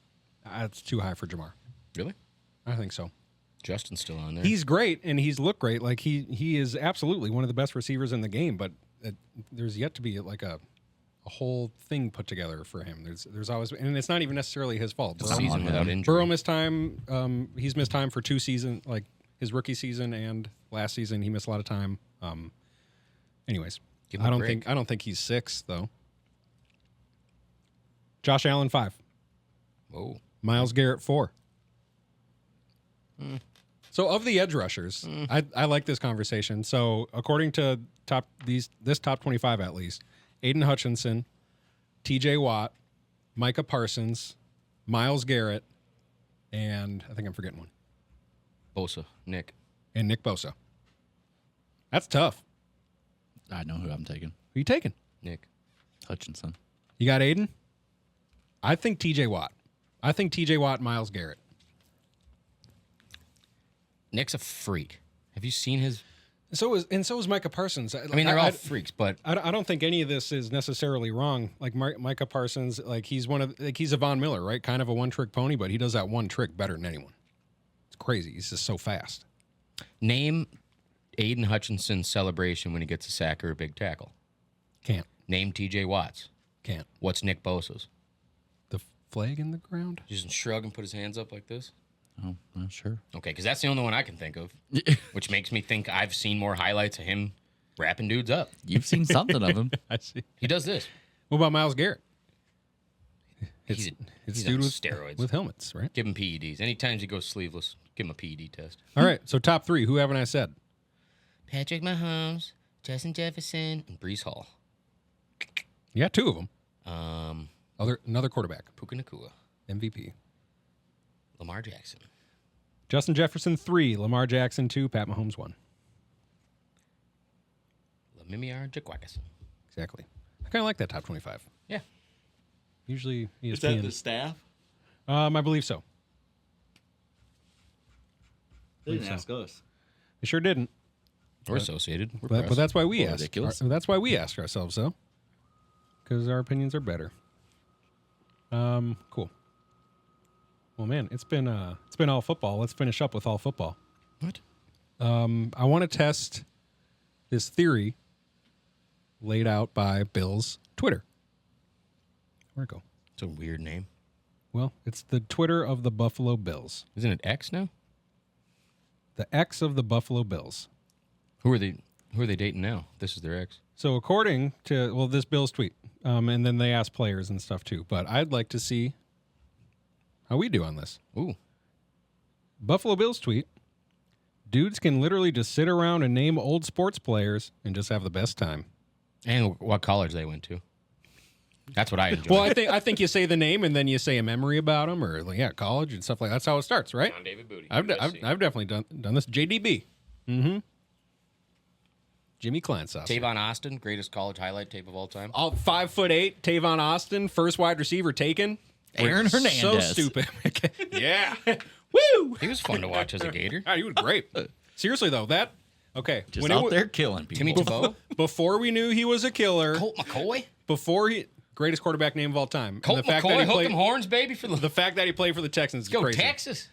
That's too high for Jamar. Really? I think so. Justin's still on there. He's great, and he's looked great. Like he is absolutely one of the best receivers in the game. But there's yet to be like a whole thing put together for him. There's always, and it's not even necessarily his fault. The season without injury. Burrow missed time. He's missed time for 2 seasons, like his rookie season and last season. He missed a lot of time. Anyways, Give him I a don't break. think he's 6 though. Josh Allen 5. Whoa. Myles Garrett 4. So of the edge rushers, I like this conversation. So according to this top 25 at least, Aiden Hutchinson, TJ Watt, Micah Parsons, Myles Garrett, and I think I'm forgetting one. Bosa. Nick. And Nick Bosa. That's tough. I know who I'm taking. Who you taking? Nick. Hutchinson. You got Aiden? I think TJ Watt. I think TJ Watt, Myles Garrett. Nick's a freak. Have you seen his? So is Micah Parsons. I mean, they're all freaks, but I don't think any of this is necessarily wrong. Like Micah Parsons, like he's he's a Von Miller, right? Kind of a one-trick pony, but he does that one trick better than anyone. It's crazy. He's just so fast. name Aiden Hutchinson's celebration when he gets a sack or a big tackle. Can't. Name TJ Watt's. Can't. What's Nick Bosa's? The flag in the ground? Just shrug and put his hands up like this? Oh, not sure. Okay, because that's the only one I can think of, which makes me think I've seen more highlights of him wrapping dudes up. You've seen something of him. I see. He does this. What about Myles Garrett? He's It's on dude with steroids. with helmets, right? Give him PEDs. Anytime he goes sleeveless, give him a PED test. All right. So top three. Who haven't I said? Patrick Mahomes, Justin Jefferson, and Brees Hall. You got two of them. Another quarterback, Puka Nacua, MVP. Lamar Jackson. Justin Jefferson 3, Lamar Jackson 2, Pat Mahomes 1. Lamimiar Jaquackison. Exactly. I kind of like that top 25. Yeah. Usually ESPN. Is that the staff? I believe so. They didn't so. ask us. They sure didn't. We're associated. We're But pressed. that's why we Well, ask. ridiculous. That's why we ask ourselves, though, because our opinions are better. Cool. Well, man, it's been all football. Let's finish up with all football. What? I want to test this theory laid out by Bill's Twitter. Where'd it go? It's a weird name. Well, it's the Twitter of the Buffalo Bills. Isn't it X now? The X of the Buffalo Bills. Who are they dating now? This is their ex. So according to, this Bills tweet, and then they ask players and stuff too, but I'd like to see how we do on this. Ooh. Buffalo Bills tweet, dudes can literally just sit around and name old sports players and just have the best time. And what college they went to. That's what I enjoy. Well, I think you say the name and then you say a memory about them or college and stuff like that. That's how it starts, right? John David Booty. I've definitely done this. JDB. Mm-hmm. Jimmy Kleinsaus. Tavon Austin, greatest college highlight tape of all time. All 5'8", Tavon Austin, first wide receiver taken. Aaron So Hernandez. stupid. Yeah. Woo! He was fun to watch as a Gator. Oh, he was great. Seriously though, Just out there killing people. Timmy Tebow, before we knew he was a killer, Colt McCoy, greatest quarterback name of all time. And Colt the fact that McCoy, he hook played, 'em horns, baby, for the the fact that he played for the Texans is go crazy. Texas.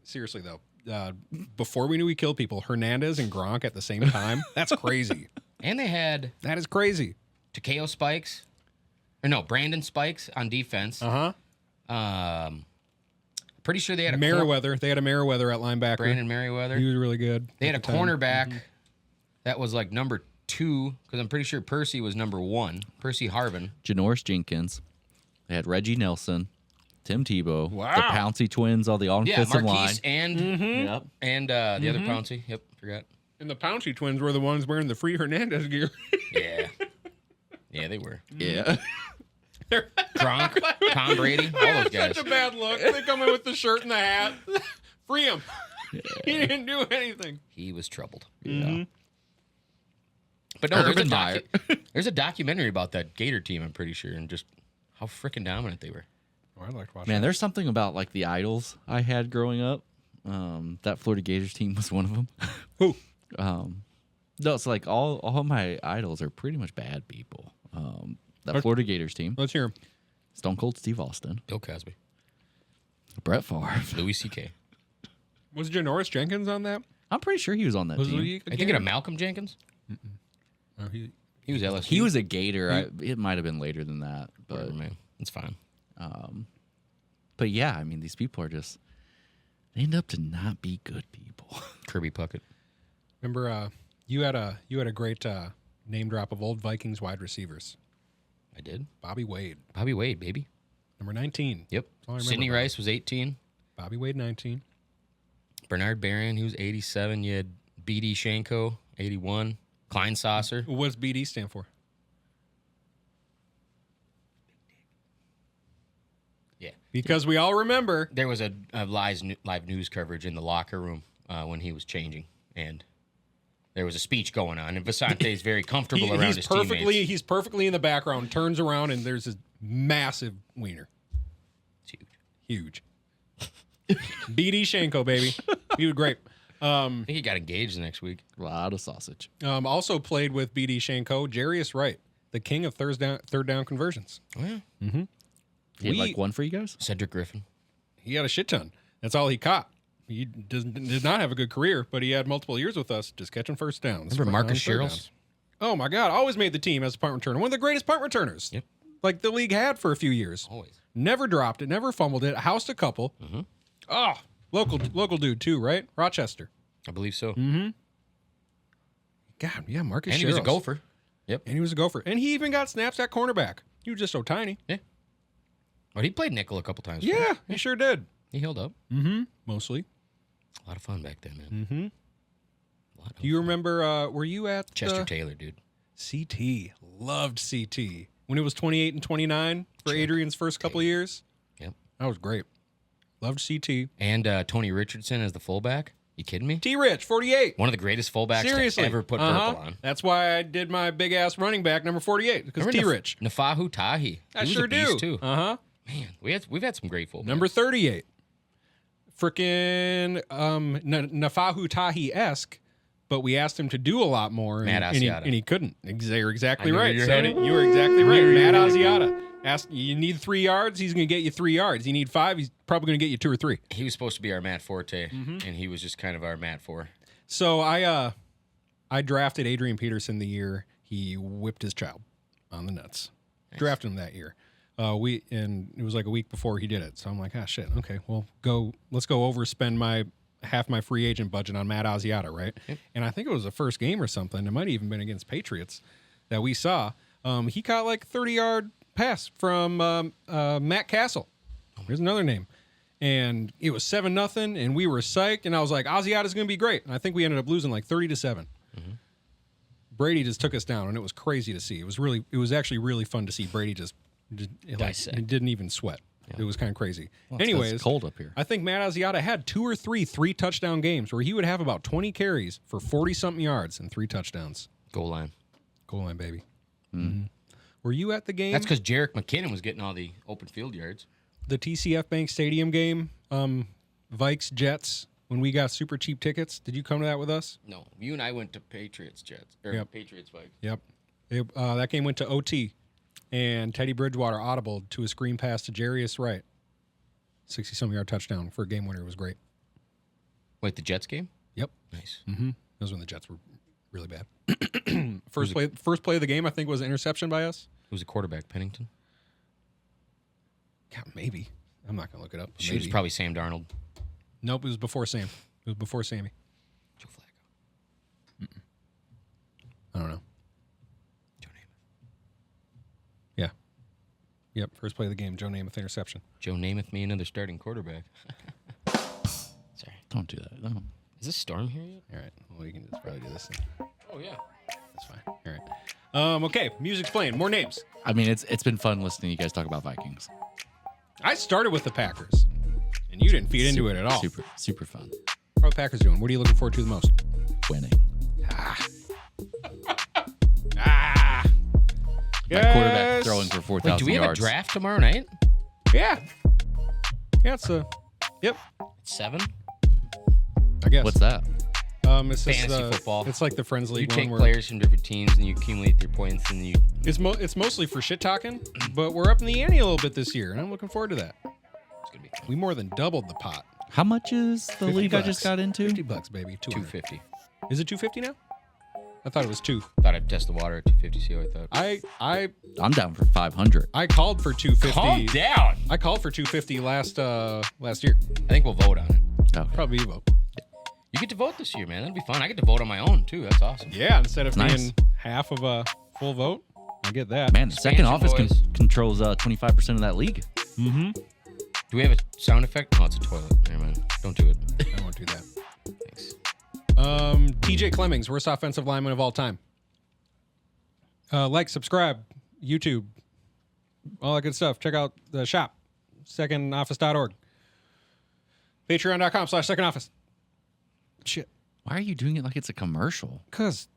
Seriously though, before we knew he killed people, Hernandez and Gronk at the same time. That's crazy. And they had That is crazy. Takeo Spikes, or no, Brandon Spikes on defense. Pretty sure they had a Merriweather. They had a Merriweather at linebacker. Brandon Merriweather. He was really good. They had a at the time. cornerback that was like number 2, because I'm pretty sure Percy was number 1. Percy Harvin. Janoris Jenkins. They had Reggie Nelson, Tim Tebow, Wow. the Pouncey twins on the Yeah, offensive line. Marquise and Yep. the other Pouncey. Yep, forgot. And the Pounchy twins were the ones wearing the Free Hernandez gear. Yeah. Yeah, they were. Yeah. Gronk, Tom Brady, all those guys. Such a bad look. They come in with the shirt and the hat. Free him. He didn't do anything. He was troubled. Yeah. But no, Urban Meyer. there's a documentary about that Gator team, I'm pretty sure, and just how freaking dominant they were. Oh, I'd like to watch that. Man, there's something about like the idols I had growing up. That Florida Gators team was one of them. Who? No, it's like all my idols are pretty much bad people. That Florida Gators team, Let's hear him. Stone Cold Steve Austin, Bill Cosby, Brett Favre. Louis C.K. Was Janoris Jenkins on that? I'm pretty sure he was on that Was team. he I think it of Malcolm Jenkins. Oh, he He was LSU. He was a Gator. It might have been later than that, but Whatever, man. It's fine. but yeah, I mean, these people are just they end up to not be good people. Kirby Puckett. remember you had a great name drop of old Vikings wide receivers. I did. Bobby Wade, Bobby Wade, baby. number 19. Yep. all I remember Sidney about Rice was 18. Bobby Wade, 19. Bernard Barron, he was 87. You had B.D. Shanko, 81. Klein Saucer. What's BD stand for? Yeah. Because we all remember. There was a live news coverage in the locker room when he was changing, and there was a speech going on, and Visante is very comfortable around his teammates. He's perfectly in the background, turns around, and there's this massive wiener. It's huge. Huge. BD Shanko, baby. He was great. I think he got engaged the next week. A lot of sausage. Also played with BD Shanko, Jarius Wright, the king of third down conversions. Oh, yeah. He had like one for you guys. Cedric Griffin. He had a shit ton. That's all he caught. He did not have a good career, but he had multiple years with us just catching first downs. Remember Marcus on third Sherrills? downs. Oh, my God. Always made the team as a punt returner. One of the greatest punt returners. Yep. Like the league had for a few years. Always. Never dropped it. Never fumbled it. Housed a couple. Mm-hmm. Oh, local dude, too, right? Rochester. I believe so. God, yeah, Marcus And he was a Sherrills. gopher. Yep. And he was a gopher. And he even got snaps at cornerback. He was just so tiny. Yeah. But he played nickel a couple times. Yeah, he sure did. He held up. Mostly. A lot of fun back then, man. A lot of Do you remember, were you at Chester Taylor, dude. CT? Loved CT. When it was 28 and 29 for Adrian's first couple of years. Yep. That was great. Loved CT. And Tony Richardson as the fullback. You kidding me? T-Rich, 48. One of the greatest fullbacks Seriously. to ever put purple on. That's why I did my big-ass running back, number 48, because Remember T-Rich. Nafahu Tahi. I He was sure a beast, do. too. Uh-huh. Man, we've had some great fullbacks. Number 38. Frickin' Nafahu Tahi-esque, but we asked him to do a lot more. Matt Asiata. And he couldn't. You're exactly I knew right. you were Sonny. headed. You were exactly right. Matt Asiata. Asked, you need 3 yards, he's going to get you 3 yards. You need 5, he's probably going to get you 2 or 3. He was supposed to be our Matt Forte, and he was just kind of our Matt Four. So I drafted Adrian Peterson the year he whipped his child on the nuts. Nice. Drafted him that year. And it was like a week before he did it. So I'm like, shit. Okay, well, let's go overspend half my free agent budget on Matt Asiata, right? Yep. And I think it was the first game or something. It might have even been against Patriots that we saw. He caught like a 30-yard pass from Matt Castle. Here's another name. And it was 7-0, and we were psyched. And I was like, Asiata's going to be great. And I think we ended up losing like 30-7. Brady just took us down, and it was crazy to see. It was actually really fun to see Brady just Dissect. it didn't even sweat. It was kind of crazy. Well, it's 'cause Anyways, it's cold up here. I think Matt Asiata had 2 or 3 touchdown games where he would have about 20 carries for 40-something yards and 3 touchdowns. Goal line. Goal line, baby. Mm-hmm. Were you at the game? That's because Jarek McKinnon was getting all the open field yards. The TCF Bank Stadium game, Vikes Jets, when we got super cheap tickets. Did you come to that with us? No, you and I went to Patriots Jets or Yep. Patriots Vikes. Yep. That game went to OT, and Teddy Bridgewater audibled to a screen pass to Jarius Wright. 60-some yard touchdown for a game winner. It was great. Wait, the Jets game? Yep. Nice. That was when the Jets were really bad. First play of the game, I think, was an interception by us. Who's the quarterback? Pennington. God, maybe. I'm not gonna look it up. It was probably Sam Darnold. Nope, it was before Sam. It was before Sammy. Joe Flacco. I don't know. Joe Namath. Yeah. Yep. First play of the game, Joe Namath interception. Joe Namath, me another starting quarterback. Sorry. Don't do that. No. Is this storm here yet? All right. Well, you can just probably do this. Oh yeah. That's fine. All right. Okay. Music's playing. More names. I mean, it's been fun listening to you guys talk about Vikings. I started with the Packers, and you didn't feed into it at all. Super fun. How are the Packers doing? What are you looking forward to the most? Winning. My quarterback throwing for 4,000 yards. Wait, do we have a draft tomorrow night? Yeah. Yeah, it's yep. 7. I guess. What's that? It's just, Fantasy football. It's like the Friends You League take one. players from different teams and you accumulate their points and you. It's mostly for shit talking, but we're up in the ante a little bit this year, and I'm looking forward to that. It's gonna be We more than doubled the pot. How much is the league I just $50. got into? $50, baby. 200. 250. Is it 250 now? I thought it was 2. Thought I'd test the water at 250. See how I thought. I'm down for 500. I called for 250. Calm down. I called for 250 last year. I think we'll vote on it. Okay. Probably Evo. You get to vote this year, man. That'd be fun. I get to vote on my own too. That's awesome. Yeah, instead of Nice. being half of a full vote, I get that. Man, the second Expansion office boys. controls 25% of that league. Mm-hmm. Do we have a sound effect? Oh, it's a toilet. Never mind. Don't do it. I won't do that. Thanks. TJ Clemmings, worst offensive lineman of all time. Like, subscribe, YouTube, all that good stuff. Check out the shop, secondoffice.org. Patreon.com/secondoffice. Shit. Why are you doing it like it's a commercial? Because